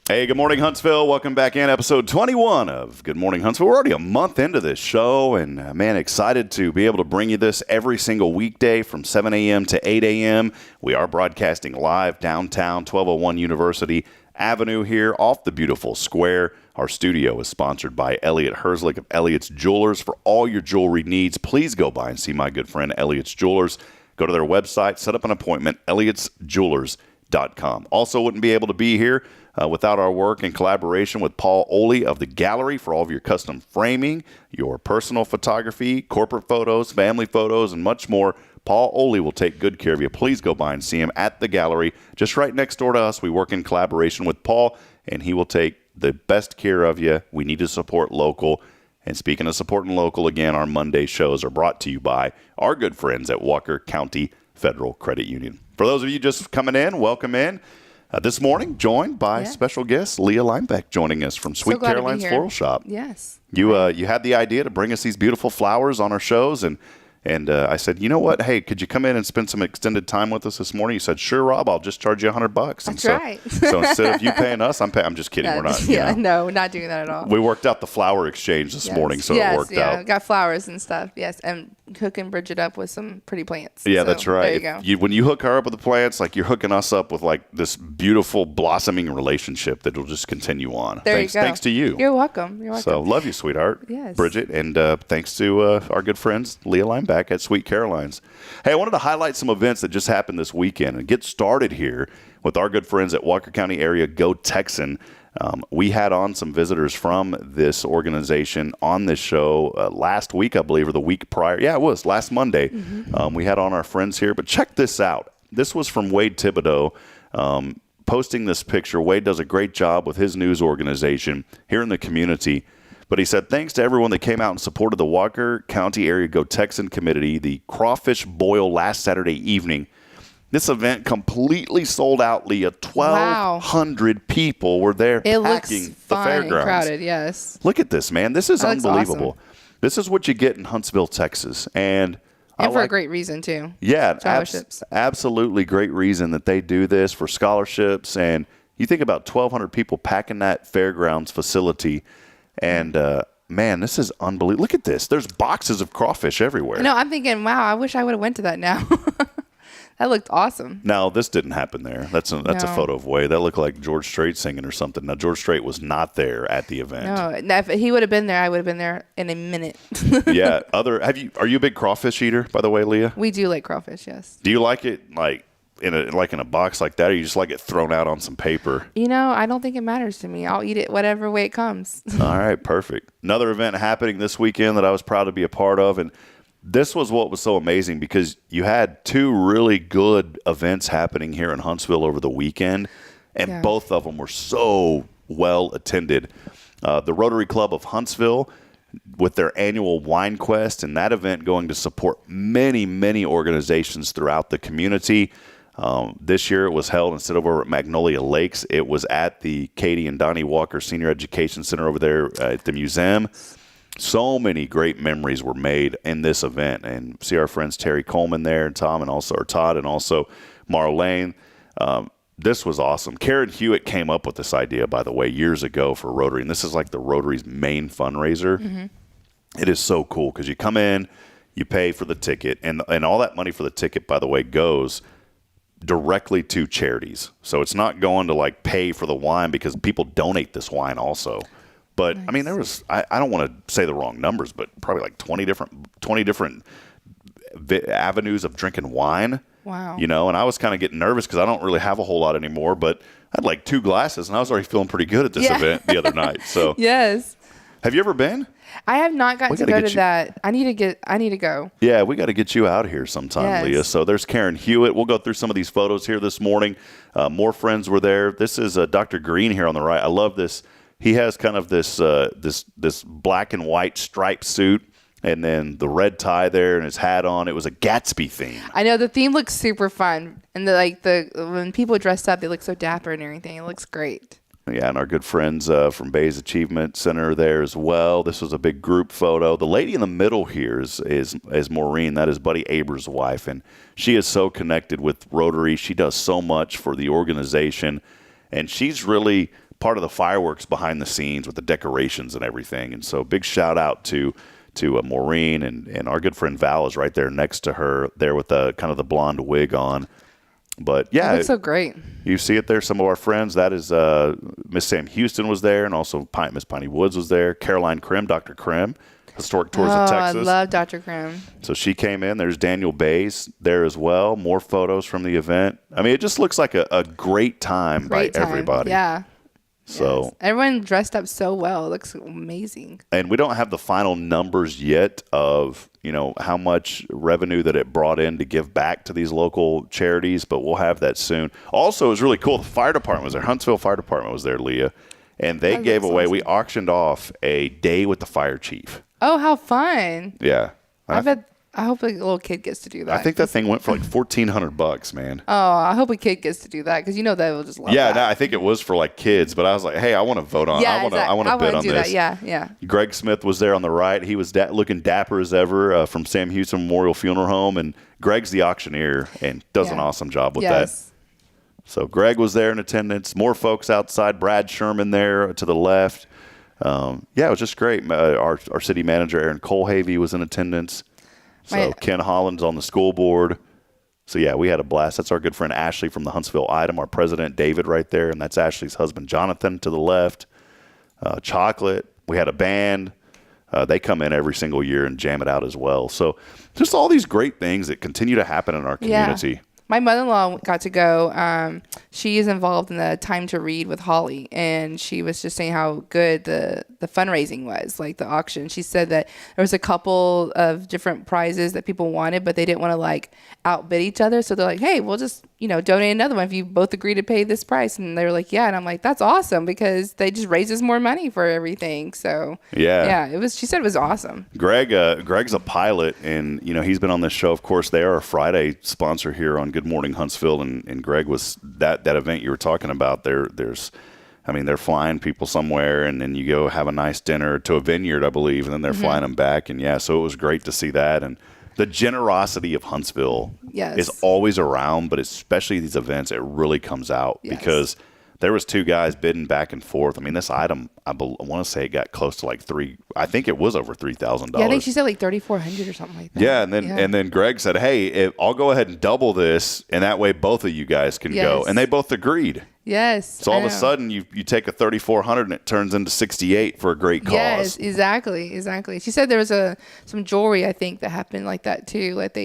Hey, good morning, Huntsville. Welcome back in episode 21 of Good Morning Huntsville. We're already a month into this show, and man, excited to be able to bring you this every single weekday from 7 a.m. to 8 a.m. We are broadcasting live downtown 1201 University Avenue here off the beautiful square. Our studio is sponsored by Elliot Herzlich of Elliot's Jewelers. For all your jewelry needs, please go by and see my good friend Elliot's Jewelers. Go to their website, set up an appointment, elliotsjewelers.com. Also wouldn't be able to be here without our work in collaboration with Paul Oley of the Gallery for all of your custom framing, your personal photography, corporate photos, family photos, and much more. Paul Oley will take good care of you. Please go by and see him at the Gallery, just right next door to us. We work in collaboration with Paul, and he will take the best care of you. We need to support local. And speaking of supporting local, again, our Monday shows are brought to you by our good friends at Walker County Federal Credit Union. For those of you just coming in, welcome in. This morning, joined by special guest Leah Lineback joining us from Sweet Karoline's Floral Shop. Yes. You had the idea to bring us these beautiful flowers on our shows, and I said, you know what? Hey, could you come in and spend some extended time with us this morning? You said, sure, Rob. I'll just charge you $100. That's right. So instead of you paying us, I'm paying. I'm just kidding. We're not. No, we're not doing that at all. We worked out the flower exchange this morning, so it worked out. Got flowers and stuff. Yes, and hooking Bridget up with some pretty plants. Yeah, so, that's right. There you go. When you hook her up with the plants, like you're hooking us up with like this beautiful blossoming relationship that will just continue on. There you go. Thanks to you. You're welcome. So love you, sweetheart. Yes. Bridget, and thanks to our good friends Leah Lineback at Sweet Karoline's. Hey, I wanted to highlight some events that just happened this weekend and get started here with our good friends at Walker County Area Go Texan. We had on some visitors from this organization on this show last week, I believe, or the week prior. Yeah, it was last Monday. Mm-hmm. We had on our friends here. But check this out. This was from Wade Thibodeau posting this picture. Wade does a great job with his news organization here in the community. But he said, thanks to everyone that came out and supported the Walker County Area Go Texan Committee, the crawfish boil last Saturday evening. This event completely sold out, Leah. 1,200 people were there packing the fairgrounds. And crowded, yes. Look at this, man. This is unbelievable. Awesome. This is what you get in Huntsville, Texas. And for a great reason, too. Yeah, scholarships. Absolutely great reason that they do this for scholarships. And you think about 1,200 people packing that fairgrounds facility. And, man, this is unbelievable. Look at this. There's boxes of crawfish everywhere. No, I'm thinking, wow, I wish I would have went to that now. That looked awesome. No, this didn't happen there. That's a photo of Wade. That looked like George Strait singing or something. Now, George Strait was not there at the event. No, if he would have been there, I would have been there in a minute. Yeah. Are you a big crawfish eater, by the way, Leah? We do like crawfish, yes. Do you like it like in a box like that, or you just like it thrown out on some paper? I don't think it matters to me. I'll eat it whatever way it comes. All right, perfect. Another event happening this weekend that I was proud to be a part of, and this was what was so amazing because you had two really good events happening here in Huntsville over the weekend, and both of them were so well attended. The Rotary Club of Huntsville with their annual wine quest, and that event going to support many, many organizations throughout the community. This year it was held instead of over at Magnolia Lakes. It was at the Katie and Donnie Walker Senior Education Center over there at the museum. So many great memories were made in this event, and see our friends Terry Coleman there, and Tom, and also or Todd, and also Marlene. This was awesome. Karen Hewitt came up with this idea, by the way, years ago for Rotary, and this is like the Rotary's main fundraiser. Mm-hmm. It is so cool because you come in, you pay for the ticket, and all that money for the ticket, by the way, goes directly to charities. So it's not going to like pay for the wine, because people donate this wine also. But nice. I mean, there was, I don't want to say the wrong numbers, but probably like 20 different avenues of drinking wine. Wow. You know, and I was kind of getting nervous because I don't really have a whole lot anymore, but I had like 2 glasses and I was already feeling pretty good at this event the other night. So yes. Have you ever been? I have not gotten to go to that. I need to go. Yeah, we got to get you out here sometime, yes. Leah. So there's Karen Hewitt. We'll go through some of these photos here this morning. More friends were there. This is Dr. Green here on the right. I love this. He has kind of this black and white striped suit, and then the red tie there and his hat on. It was a Gatsby theme. I know the theme looks super fun, and when people dress up, they look so dapper and everything. It looks great. Yeah, and our good friends from Bay's Achievement Center there as well. This was a big group photo. The lady in the middle here is Maureen. That is Buddy Aber's wife, and she is so connected with Rotary. She does so much for the organization, and she's really part of the fireworks behind the scenes with the decorations and everything. And so big shout out to Maureen, and our good friend Val is right there next to her there with the kind of the blonde wig on. But yeah, it looks so great. You see it there. Some of our friends. That is Miss Sam Houston was there, and also Miss Piney Woods was there. Karoline Krim, Dr. Krim, Historic Tours of Texas. I love Dr. Krim. So she came in. There's Daniel Bays there as well. More photos from the event. I mean, it just looks like a great time by everybody. Yeah. So yes. Everyone dressed up so well. It looks amazing. And we don't have the final numbers yet of, how much revenue that it brought in to give back to these local charities, but we'll have that soon. Also, it was really cool. The fire department was there. Huntsville Fire Department was there, Leah. And they gave away, awesome. We auctioned off a day with the fire chief. Oh, how fun. Yeah. I hope a little kid gets to do that. I think that thing went for like $1,400, man. Oh, I hope a kid gets to do that, because they will just love that. Yeah, no, I think it was for like kids, but I was like, hey, I want to vote on. Yeah, I want to bid on this. That. Yeah. Greg Smith was there on the right. He was looking dapper as ever from Sam Houston Memorial Funeral Home, and Greg's the auctioneer and does an awesome job with that. So Greg was there in attendance. More folks outside. Brad Sherman there to the left. It was just great. Our city manager Aaron Colhavy was in attendance. So Ken Holland's on the school board. So, yeah, we had a blast. That's our good friend Ashley from the Huntsville Item, our president David right there, and that's Ashley's husband Jonathan to the left. Chocolate. We had a band. They come in every single year and jam it out as well. So just all these great things that continue to happen in our community. Yeah. My mother-in-law got to go. She is involved in the Time to Read with Holly, and she was just saying how good the fundraising was, like the auction. She said that there was a couple of different prizes that people wanted, but they didn't want to like outbid each other. So they're like, hey, we'll just, donate another one if you both agree to pay this price. And they were like, yeah. And I'm like, that's awesome, because they just raises more money for everything. So yeah, she said it was awesome. Greg's a pilot, and he's been on this show. Of course, they are a Friday sponsor here on Good Morning Huntsville, and Greg was that event you were talking about. They're flying people somewhere, and then you go have a nice dinner to a vineyard, I believe, and then they're flying them back. And so it was great to see that. And the generosity of Huntsville is always around, but especially these events, it really comes out because there was 2 guys bidding back and forth. I mean, this item, I want to say it got close to like I think it was over $3,000. Yeah, I think she said like $3,400 or something like that. Yeah, and then Greg said, hey, I'll go ahead and double this, and that way both of you guys can go. And they both agreed. Yes. So all of a sudden you take a $3,400 and it turns into $68 for a great cause. Yes, exactly. She said there was some jewelry, I think, that happened like that too. Like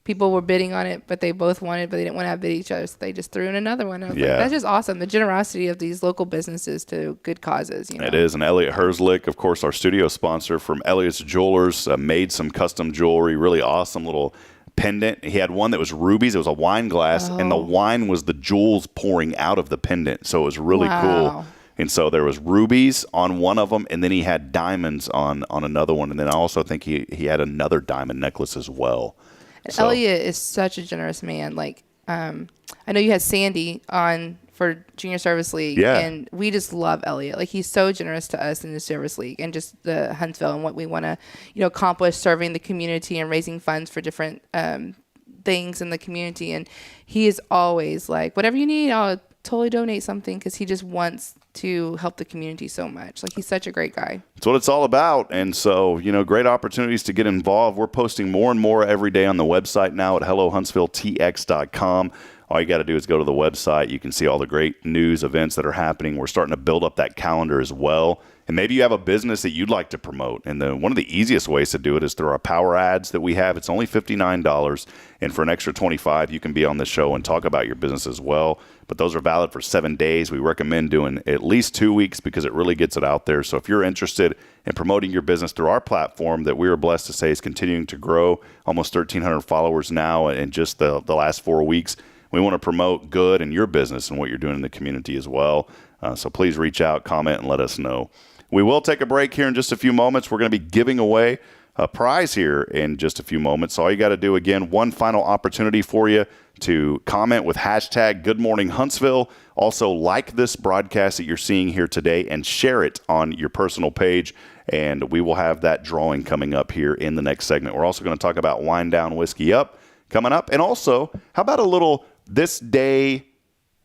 people were bidding on it, but they both wanted, but they didn't want to outbid each other, so they just threw in another one. I was like, that's just awesome. The generosity of these local businesses to good causes. It is. And Elliot Herzlick, of course, our studio sponsor from Elliot's Jewelers, made some custom jewelry, really awesome little pendant. He had one that was rubies. It was a wine glass, and the wine was the jewels pouring out of the pendant. So it was really cool. And so there was rubies on one of them, and then he had diamonds on another one. And then I also think he had another diamond necklace as well. So, Elliot is such a generous man. Like, I know you had Sandy on for Junior Service League, and we just love Elliot. Like, he's so generous to us in the Service League and just the Huntsville and what we want to, accomplish, serving the community and raising funds for different things in the community. And he is always like, whatever you need, I'll totally donate something, because he just wants to help the community so much. Like, he's such a great guy. That's what it's all about. And so, great opportunities to get involved. We're posting more and more every day on the website now at hellohuntsvilletx.com. All you got to do is go to the website. You can see all the great news events that are happening. We're starting to build up that calendar as well. And maybe you have a business that you'd like to promote. And one of the easiest ways to do it is through our power ads that we have. It's only $59. And for an extra $25, you can be on the show and talk about your business as well. But those are valid for 7 days. We recommend doing at least 2 weeks because it really gets it out there. So if you're interested in promoting your business through our platform that we are blessed to say is continuing to grow, almost 1,300 followers now in just the last 4 weeks, we want to promote good in your business and what you're doing in the community as well. So please reach out, comment, and let us know. We will take a break here in just a few moments. We're going to be giving away a prize here in just a few moments. So all you got to do, again, one final opportunity for you to comment with hashtag Good Morning Huntsville. Also, like this broadcast that you're seeing here today and share it on your personal page. And we will have that drawing coming up here in the next segment. We're also going to talk about Wine Down Whiskey Up coming up. And also, how about a little this day,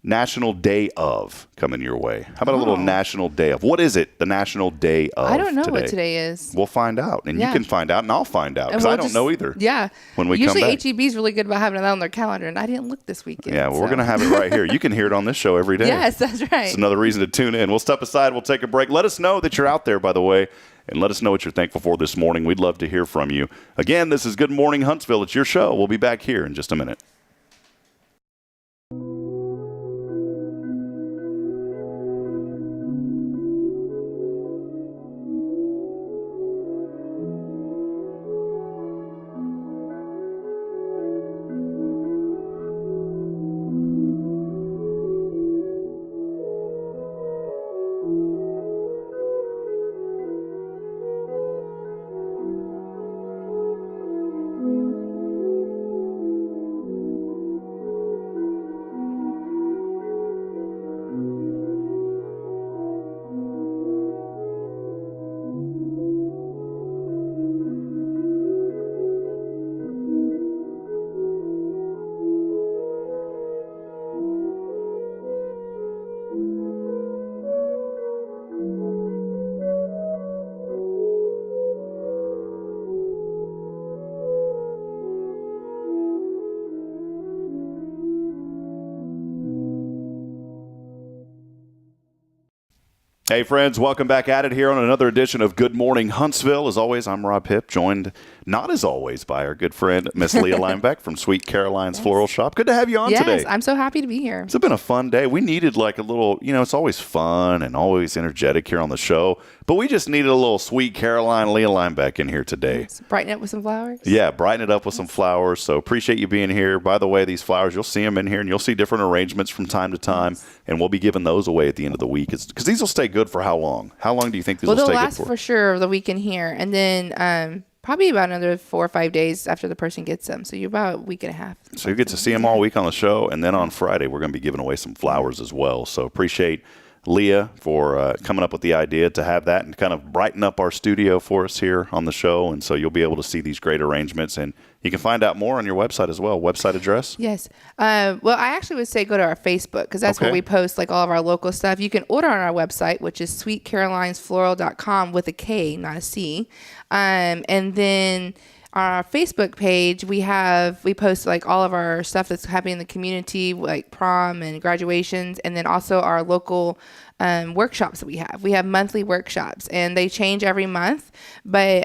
National Day of coming your way? How about a little National Day of? What is it, the National Day of? I don't know what today is. We'll find out. And you can find out, and I'll find out, because I don't know either. Yeah. When we Usually come back. HEB is really good about having that on their calendar, and I didn't look this weekend. Yeah, well, we're going to have it right here. You can hear it on this show every day. Yes, that's right. It's another reason to tune in. We'll step aside. We'll take a break. Let us know that you're out there, by the way, and let us know what you're thankful for this morning. We'd love to hear from you. Again, this is Good Morning Huntsville. It's your show. We'll be back here in just a minute. Hey, friends, welcome back at it here on another edition of Good Morning Huntsville. As always, I'm Rob Hipp, joined, not as always, by our good friend, Miss Leah Lineback from Sweet Karoline's Floral Shop. Good to have you on today. Yes, I'm so happy to be here. It's been a fun day. We needed like a little, it's always fun and always energetic here on the show, but we just needed a little Sweet Karoline, Leah Lineback in here today. Let's brighten it up with some flowers. Yeah, brighten it up with some flowers. So appreciate you being here. By the way, these flowers, you'll see them in here, and you'll see different arrangements from time to time, and we'll be giving those away at the end of the week. Because these will stay good for how long? How long do you think these will stay good for? Well, they'll last for sure the weekend here, and then probably about another 4 or 5 days after the person gets them. So you're about a week and a half. So you get to see them all week on the show, and then on Friday we're going to be giving away some flowers as well. So appreciate Leah for coming up with the idea to have that and kind of brighten up our studio for us here on the show. And so you'll be able to see these great arrangements, and you can find out more on your website as well. Website address? Yes. Well, I actually would say go to our Facebook, because that's where we post like all of our local stuff. You can order on our website, which is sweetkarolinesfloral.com with a K, not a C. And then on our Facebook page, we post like all of our stuff that's happening in the community, like prom and graduations, and then also our local workshops that we have. We have monthly workshops, and they change every month, but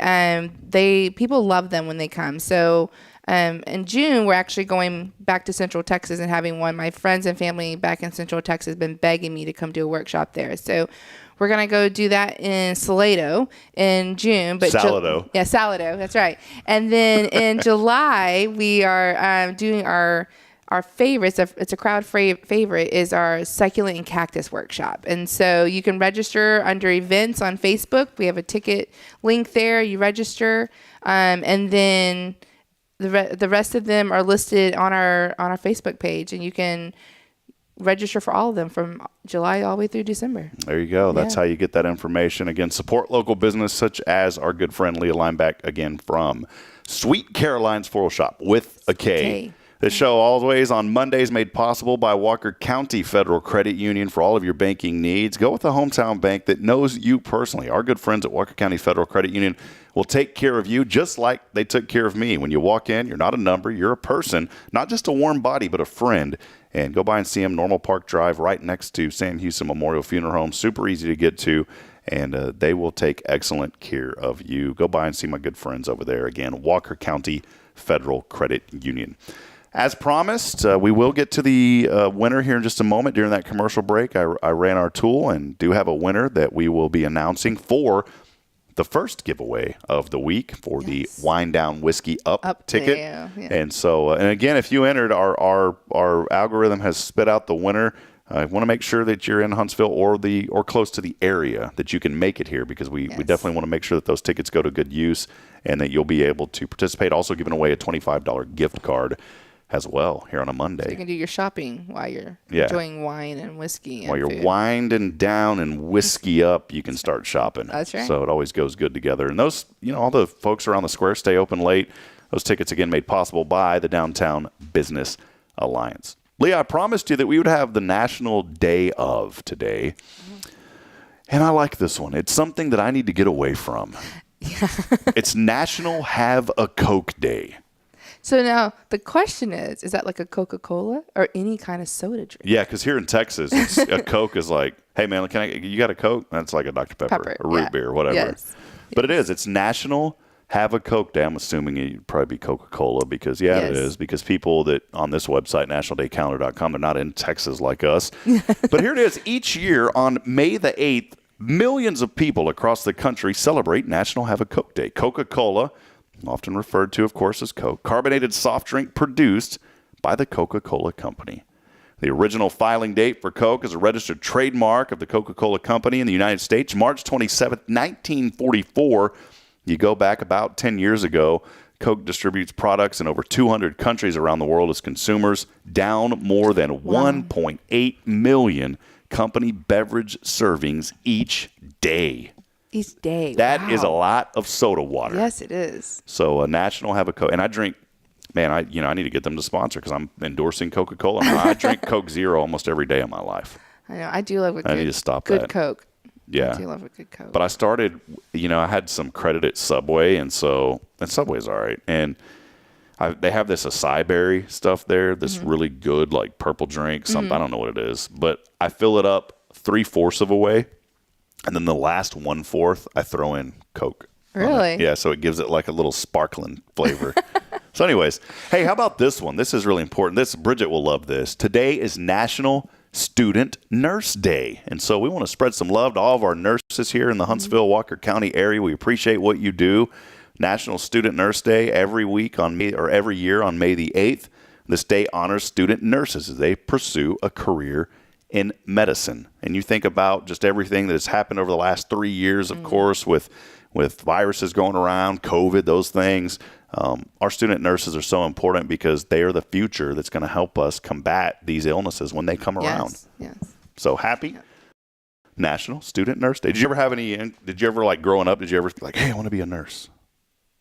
people love them when they come. So in June, we're actually going back to Central Texas and having one. My friends and family back in Central Texas have been begging me to come do a workshop there. So we're going to go do that in Salado in June. Salado. Salado. That's right. And then in July, we are doing our our favorites, it's a crowd favorite, is our succulent and cactus workshop. And so you can register under events on Facebook. We have a ticket link there. You register, and then the rest of them are listed on our Facebook page, and you can register for all of them from July all the way through December. There you go. That's how you get that information. Again, support local business such as our good friend Leah Lineback, again, from Sweet Karoline's Floral Shop with a K. This show always on Mondays made possible by Walker County Federal Credit Union. For all of your banking needs, go with a hometown bank that knows you personally. Our good friends at Walker County Federal Credit Union will take care of you just like they took care of me. When you walk in, you're not a number, you're a person, not just a warm body, but a friend. And go by and see them, Normal Park Drive, right next to Sam Houston Memorial Funeral Home. Super easy to get to, and they will take excellent care of you. Go by and see my good friends over there. Again, Walker County Federal Credit Union. As promised, we will get to the winner here in just a moment. During that commercial break, I ran our tool and do have a winner that we will be announcing for the first giveaway of the week for the Wind Down Whiskey Up ticket. And so, and again, if you entered, our algorithm has spit out the winner. I want to make sure that you're in Huntsville or close to the area that you can make it here, because we definitely want to make sure that those tickets go to good use and that you'll be able to participate. Also giving away a $25 gift card as well here on a Monday. So you can do your shopping while you're enjoying wine and whiskey. And while you're winding down and whiskey up, you can start shopping. That's right. So it always goes good together. And those, all the folks around the square stay open late. Those tickets, again, made possible by the Downtown Business Alliance. Leah, I promised you that we would have the National Day of today. And I like this one. It's something that I need to get away from. It's National Have a Coke Day. So now the question is that like a Coca-Cola or any kind of soda drink? Yeah, because here in Texas, a Coke is like, hey, man, you got a Coke? That's like a Dr. Pepper, a root beer, whatever. Yes. But it's National Have a Coke Day. I'm assuming it'd probably be Coca-Cola because, it is. Because people that on this website, nationaldaycalendar.com, they're not in Texas like us. But here it is. Each year on May the 8th, millions of people across the country celebrate National Have a Coke Day. Coca-Cola, often referred to, of course, as Coke, carbonated soft drink produced by the Coca-Cola Company. The original filing date for Coke as a registered trademark of the Coca-Cola Company in the United States, March 27th, 1944. You go back about 10 years ago, Coke distributes products in over 200 countries around the world as consumers, down more than 1.8 million company beverage servings each day. Each day. That is a lot of soda water. Yes, it is. So National Have a Coke. And I drink, man, I need to get them to sponsor because I'm endorsing Coca-Cola. I drink Coke Zero almost every day of my life. I know. I do love I need to stop good that. Coke. Yeah. I do love a good Coke. But I started, I had some credit at Subway, and Subway's all right. And they have this acai berry stuff there, this really good, like, purple drink. I don't know what it is. But I fill it up 3/4 of a way. And then the last 1/4, I throw in Coke. Really? Yeah, so it gives it like a little sparkling flavor. So anyways, hey, how about this one? This is really important. Bridget will love this. Today is National Student Nurse Day. And so we want to spread some love to all of our nurses here in the Huntsville, Walker County area. We appreciate what you do. National Student Nurse Day every year on May the 8th. This day honors student nurses as they pursue a career in medicine. And you think about just everything that has happened over the last 3 years, of course, with viruses going around, COVID, those things. Our student nurses are so important because they are the future that's going to help us combat these illnesses when they come around. Yes. So happy National Student Nurse Day. Did you ever like growing up, did you ever like, hey, I want to be a nurse?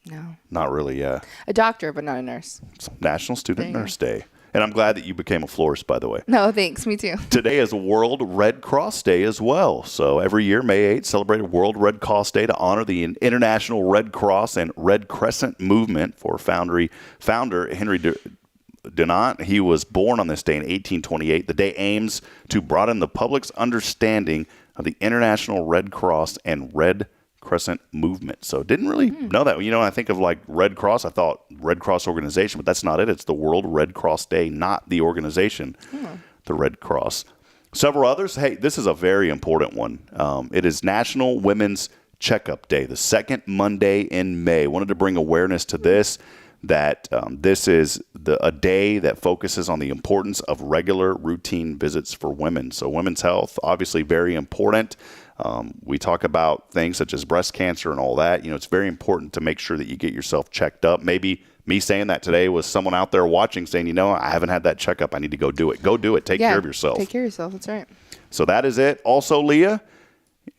No. Not really, yeah. A doctor, but not a nurse. So National Student Nurse Day. And I'm glad that you became a florist, by the way. No, thanks. Me too. Today is World Red Cross Day as well. So every year, May 8th, celebrated World Red Cross Day to honor the International Red Cross and Red Crescent movement for founder Henry Dunant. He was born on this day in 1828. The day aims to broaden the public's understanding of the International Red Cross and Red Crescent movement. So didn't really know that. I think of like Red Cross, I thought Red Cross organization, but that's not it. It's the World Red Cross Day, not the organization, the Red Cross. Several others. Hey, this is a very important one. It is National Women's Checkup Day, the second Monday in May. Wanted to bring awareness to this. that this is a day that focuses on the importance of regular routine visits for women. So women's health, obviously very important. We talk about things such as breast cancer and all that. It's very important to make sure that you get yourself checked up. Maybe me saying that today was someone out there watching saying, I haven't had that checkup. I need to go do it. Go do it. Take care of yourself. Take care of yourself. That's right. So that is it. Also, Leah,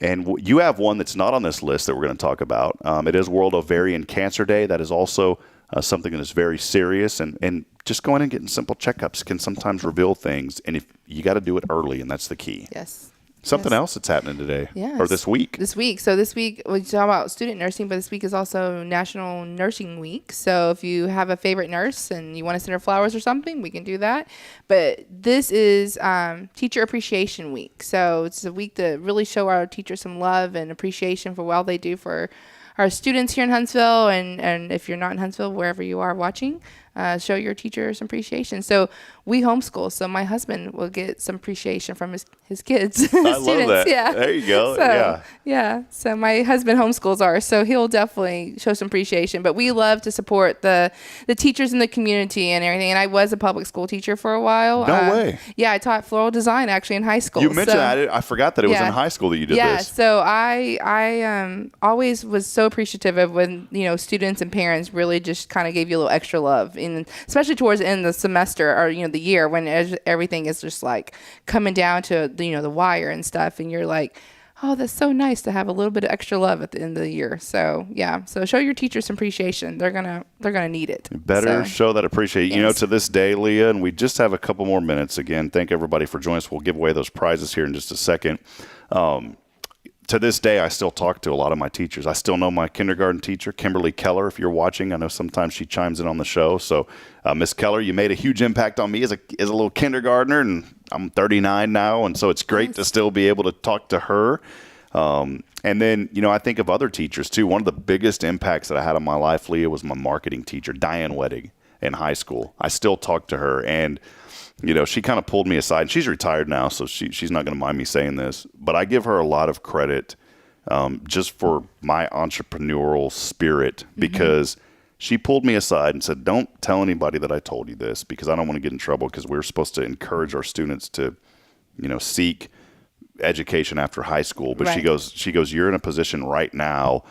and you have one that's not on this list that we're going to talk about. It is World Ovarian Cancer Day. That is also something that is very serious. And just going and getting simple checkups can sometimes reveal things. And if you got to do it early, and that's the key. Yes. Something else that's happening today or this week. So this week, we talk about student nursing, but this week is also National Nursing Week. So if you have a favorite nurse and you want to send her flowers or something, we can do that. But this is Teacher Appreciation Week. So it's a week to really show our teachers some love and appreciation for what they do for our students here in Huntsville. And if you're not in Huntsville, wherever you are watching, show your teacher some appreciation. So we homeschool, so my husband will get some appreciation from his kids. I love that. Yeah. There you go. Yeah. So my husband homeschools ours, so he'll definitely show some appreciation. But we love to support the teachers in the community and everything. And I was a public school teacher for a while. No way. Yeah, I taught floral design actually in high school. You mentioned that. I forgot that it was in high school that you did this. Yeah, so I always was so appreciative of when students and parents really just kind of gave you a little extra love, and especially towards the end of the semester or the year when everything is just like coming down to the wire and stuff, and you're like, oh, that's so nice to have a little bit of extra love at the end of the year. So so show your teachers some appreciation. They're gonna need it. You better show that appreciation. Yes. To this day, Leah, and we just have a couple more minutes. Again, thank everybody for joining us. We'll give away those prizes here in just a second. To this day, I still talk to a lot of my teachers. I still know my kindergarten teacher, Kimberly Keller. If you're watching, I know sometimes she chimes in on the show. So, Miss Keller, you made a huge impact on me as a little kindergartner, and I'm 39 now, and so it's great to still be able to talk to her. And then, I think of other teachers too. One of the biggest impacts that I had on my life, Leah, was my marketing teacher, Diane Wedding, in high school. I still talk to her, and she kind of pulled me aside, and she's retired now, so she's not going to mind me saying this, but I give her a lot of credit just for my entrepreneurial spirit, because she pulled me aside and said, don't tell anybody that I told you this, because I don't want to get in trouble, because we're supposed to encourage our students to, seek education after high school. But she goes, you're in a position right now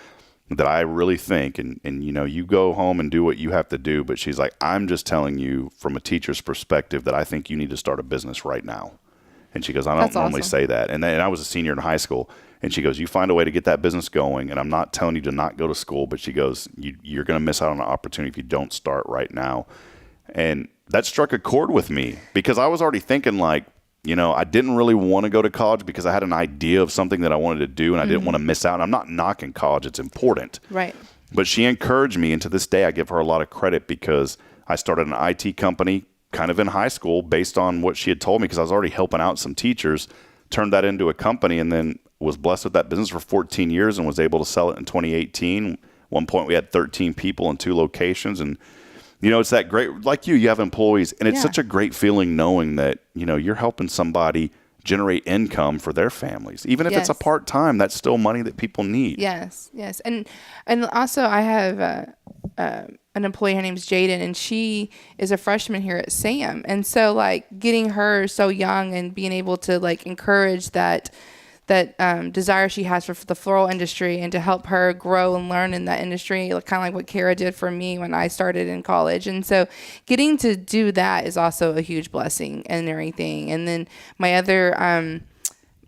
that I really think, and you go home and do what you have to do, but she's like, I'm just telling you from a teacher's perspective that I think you need to start a business right now. And she goes, I don't normally say that. And then I was a senior in high school, and she goes, you find a way to get that business going, and I'm not telling you to not go to school, but she goes, you're going to miss out on an opportunity if you don't start right now. And that struck a chord with me, because I was already thinking like, I didn't really want to go to college because I had an idea of something that I wanted to do, and I didn't want to miss out. And I'm not knocking college. It's important. Right. But she encouraged me, and to this day, I give her a lot of credit, because I started an IT company kind of in high school based on what she had told me, because I was already helping out some teachers, turned that into a company, and then was blessed with that business for 14 years and was able to sell it in 2018. At one point, we had 13 people in 2 locations, and it's that great, like you have employees, and it's such a great feeling knowing that, you're helping somebody generate income for their families. Even if it's a part-time, that's still money that people need. Yes. And also I have an employee, her name's Jaden, and she is a freshman here at SAM. And so like getting her so young and being able to like encourage that desire she has for the floral industry, and to help her grow and learn in that industry, kind of like what Kara did for me when I started in college. And so getting to do that is also a huge blessing and everything. And then my other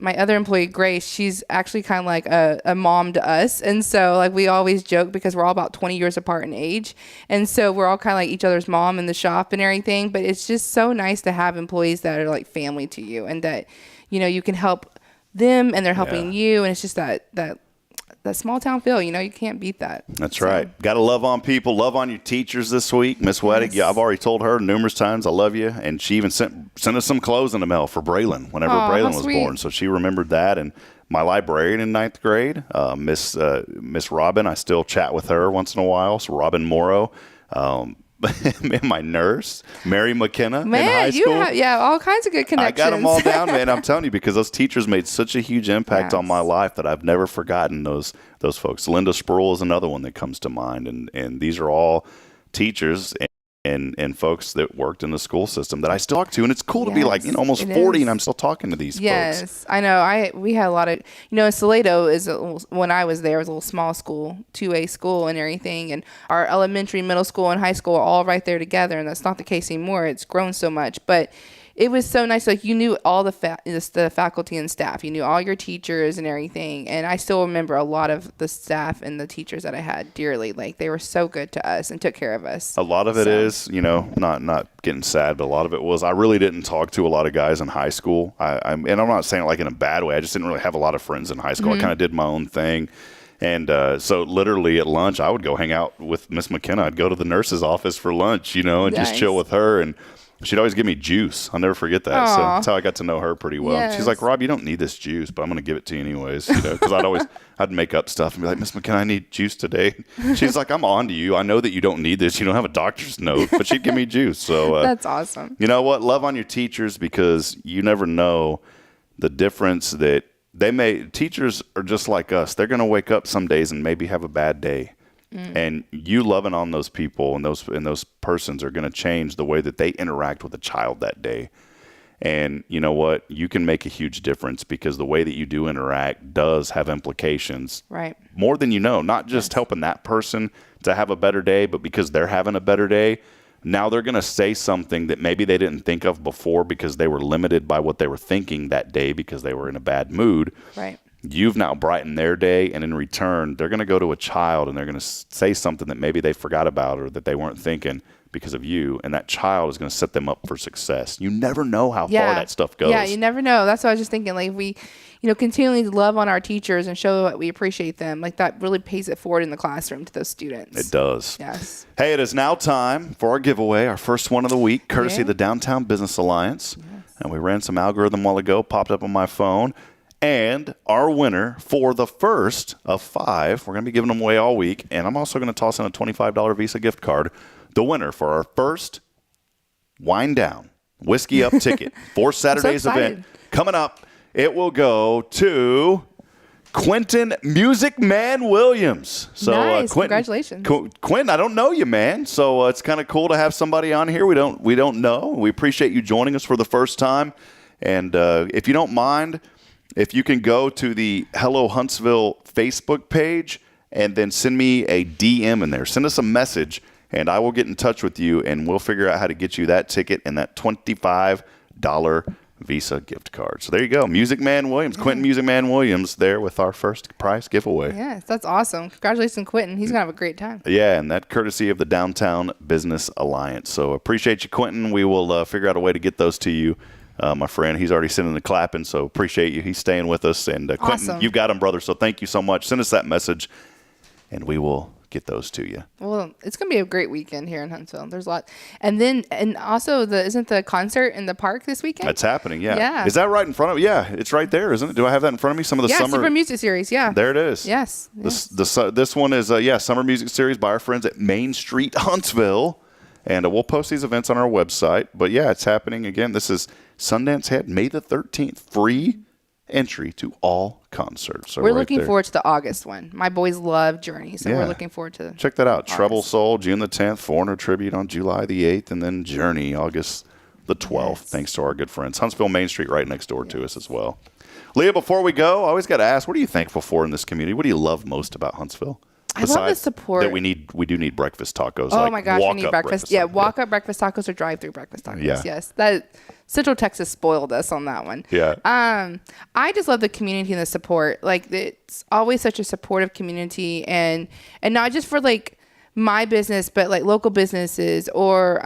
employee, Grace, she's actually kind of like a mom to us. And so like we always joke, because we're all about 20 years apart in age. And so we're all kind of like each other's mom in the shop and everything. But it's just so nice to have employees that are like family to you, and that, you can help them and they're helping you. And it's just that small town feel, you can't beat that. That's right. Got to love on people, love on your teachers this week. Miss Wedding, I've already told her numerous times I love you, and she even sent us some clothes in the mail for Braylon whenever Braylon was born. So she remembered that. And my librarian in 9th grade, Miss Robin, I still chat with her once in a while. So Robin Morrow. My nurse, Mary McKenna, in high school. You have, all kinds of good connections. I got them all down, man. I'm telling you, because those teachers made such a huge impact on my life that I've never forgotten those folks. Linda Sproul is another one that comes to mind, and these are all teachers and folks that worked in the school system that I still talk to, and it's cool to be like, almost it 40 is. and I'm still talking to these folks. Yes, I know. We had a lot of, Salado when I was there, it was a little small school, 2A school and everything, and our elementary, middle school, and high school are all right there together, and that's not the case anymore. It's grown so much, but it was so nice. Like, you knew all the faculty and staff. You knew all your teachers and everything. And I still remember a lot of the staff and the teachers that I had dearly. Like, they were so good to us and took care of us. A lot of it is, not getting sad, but a lot of it was I really didn't talk to a lot of guys in high school. And I'm not saying it like in a bad way. I just didn't really have a lot of friends in high school. I kind of did my own thing. And so literally at lunch, I would go hang out with Miss McKenna. I'd go to the nurse's office for lunch, and just chill with her. And she'd always give me juice. I'll never forget that. Aww. So that's how I got to know her pretty well. Yes. She's like, Rob, you don't need this juice, but I'm going to give it to you anyways. Because I'd make up stuff and be like, Miss McKenna, I need juice today. She's like, I'm on to you. I know that you don't need this. You don't have a doctor's note, but she'd give me juice. So that's awesome. You know what? Love on your teachers, because you never know the difference that teachers are just like us. They're going to wake up some days and maybe have a bad day. And you loving on those people and those persons are going to change the way that they interact with a child that day. And you know what? You can make a huge difference, because the way that you do interact does have implications. Right. More than you know, not just helping that person to have a better day, but because they're having a better day, now they're going to say something that maybe they didn't think of before because they were limited by what they were thinking that day because they were in a bad mood. Right. You've now brightened their day, and in return, they're going to go to a child and they're going to say something that maybe they forgot about or that they weren't thinking because of you, and that child is going to set them up for success. You never know how far that stuff goes. Yeah, you never know. That's what I was just thinking. Like, we, continually love on our teachers and show that we appreciate them. Like, that really pays it forward in the classroom to those students. It does. Yes. Hey, it is now time for our giveaway, our first one of the week, courtesy of the Downtown Business Alliance. Yes. And we ran some algorithm a while ago, popped up on my phone. And our winner for the first of 5, we're going to be giving them away all week. And I'm also going to toss in a $25 Visa gift card. The winner for our first Wind Down Whiskey Up ticket for Saturday's event coming up, it will go to Quentin Music Man Williams. So, nice. Quentin, congratulations. Quentin, I don't know you, man. So it's kind of cool to have somebody on here we don't know. We appreciate you joining us for the first time. And if you don't mind, if you can go to the Hello Huntsville Facebook page and then send me a DM in there. Send us a message, and I will get in touch with you, and we'll figure out how to get you that ticket and that $25 Visa gift card. So there you go. Music Man Williams, Quentin Music Man Williams there with our first prize giveaway. Yes, that's awesome. Congratulations, Quentin. He's going to have a great time. Yeah, and that courtesy of the Downtown Business Alliance. So appreciate you, Quentin. We will figure out a way to get those to you. My friend, he's already sending the clapping, so appreciate you. He's staying with us. And Quentin, awesome. You've got him, brother, so thank you so much. Send us that message, and we will get those to you. Well, it's going to be a great weekend here in Huntsville. There's a lot. And also, isn't the concert in the park this weekend? That's happening, yeah. Yeah. Is that right in front of me? Yeah, it's right there, isn't it? Do I have that in front of me? Some of the summer Super Music Series, yeah. There it is. Yes. This one is, Summer Music Series by our friends at Main Street Huntsville. And we'll post these events on our website. But, yeah, it's happening. Again, this is Sundance Head, May the 13th. Free entry to all concerts. So we're looking forward to the August one. My boys love Journey, so we're looking forward to check that out. August. Treble Soul, June the 10th. Foreigner Tribute on July the 8th. And then Journey, August the 12th, thanks to our good friends. Huntsville Main Street right next door to us as well. Leah, before we go, I always got to ask, what are you thankful for in this community? What do you love most about Huntsville? I love the support. That we do need breakfast tacos. Oh my gosh, we need breakfast. Yeah, walk-up breakfast tacos or drive-through breakfast tacos. Yeah. Yes, that Central Texas spoiled us on that one. Yeah. I just love the community and the support. Like, it's always such a supportive community, and not just for like my business, but like local businesses or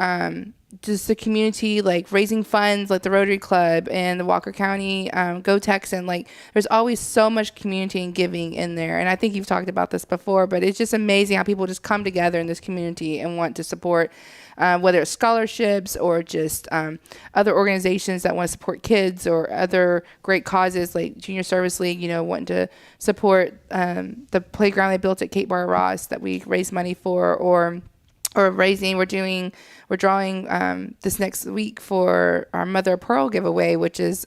just the community, like raising funds, like the Rotary Club and the Walker County Go Texan. Like, there's always so much community and giving in there. And I think you've talked about this before, but it's just amazing how people just come together in this community and want to support, whether it's scholarships or just other organizations that want to support kids or other great causes like Junior Service League, wanting to support the playground they built at Kate Bar Ross that we raised money for, or we're drawing this next week for our Mother of Pearl giveaway, which is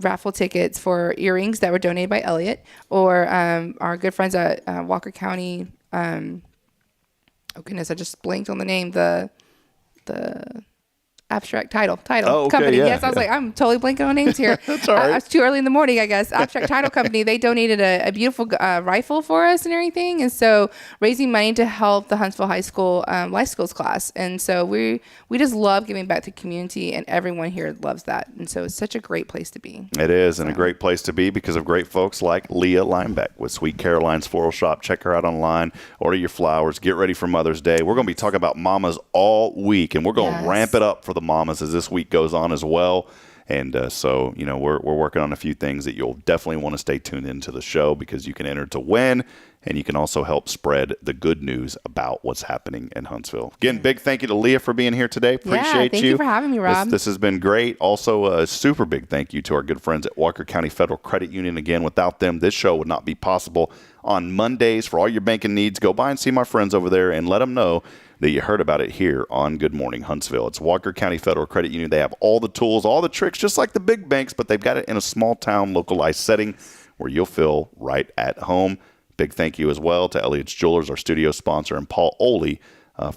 raffle tickets for earrings that were donated by Elliot, or our good friends at Walker County oh goodness, I just blanked on the name. The abstract title Oh, okay, company. yeah, Yes, I was like, I'm totally blanking on names here. That's all right. It's too early in the morning, I guess. Abstract title company. They donated a beautiful rifle for us and everything, and so raising money to help the Huntsville High School life skills class. And so we just love giving back to the community, and everyone here loves that. And so it's such a great place to be. It is, and a great place to be because of great folks like Leah Lineback with Sweet Karoline's Floral Shop. Check her out online. Order your flowers. Get ready for Mother's Day. We're going to be talking about mamas all week, and we're going to ramp it up for the mamas as this week goes on as well. And so, we're working on a few things that you'll definitely want to stay tuned into the show because you can enter to win, and you can also help spread the good news about what's happening in Huntsville. Again, big thank you to Leah for being here today. Appreciate thank you for having me, Rob. This has been great. Also, a super big thank you to our good friends at Walker County Federal Credit Union. Again, without them, this show would not be possible. On Mondays, for all your banking needs, go by and see my friends over there and let them know that you heard about it here on Good Morning Huntsville. It's Walker County Federal Credit Union. They have all the tools, all the tricks, just like the big banks, but they've got it in a small town, localized setting where you'll feel right at home. Big thank you as well to Elliott's Jewelers, our studio sponsor, and Paul Oley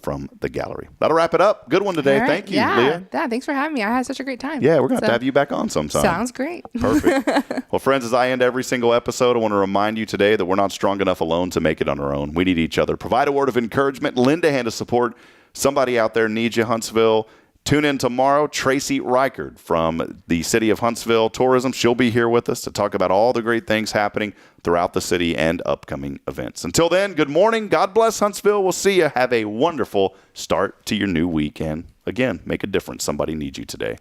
from the gallery. That'll wrap it up. Good one today. Right. Thank you, Leah. Yeah, Thanks for having me. I had such a great time. we're going to have you back on sometime. Sounds great. Perfect. Well, friends, as I end every single episode, I want to remind you today that we're not strong enough alone to make it on our own. We need each other. Provide a word of encouragement. Lend a hand of support. Somebody out there needs you, Huntsville. Tune in tomorrow. Tracy Reichard from the city of Huntsville Tourism. She'll be here with us to talk about all the great things happening throughout the city and upcoming events. Until then, good morning. God bless Huntsville. We'll see you. Have a wonderful start to your new week. And again, make a difference. Somebody needs you today.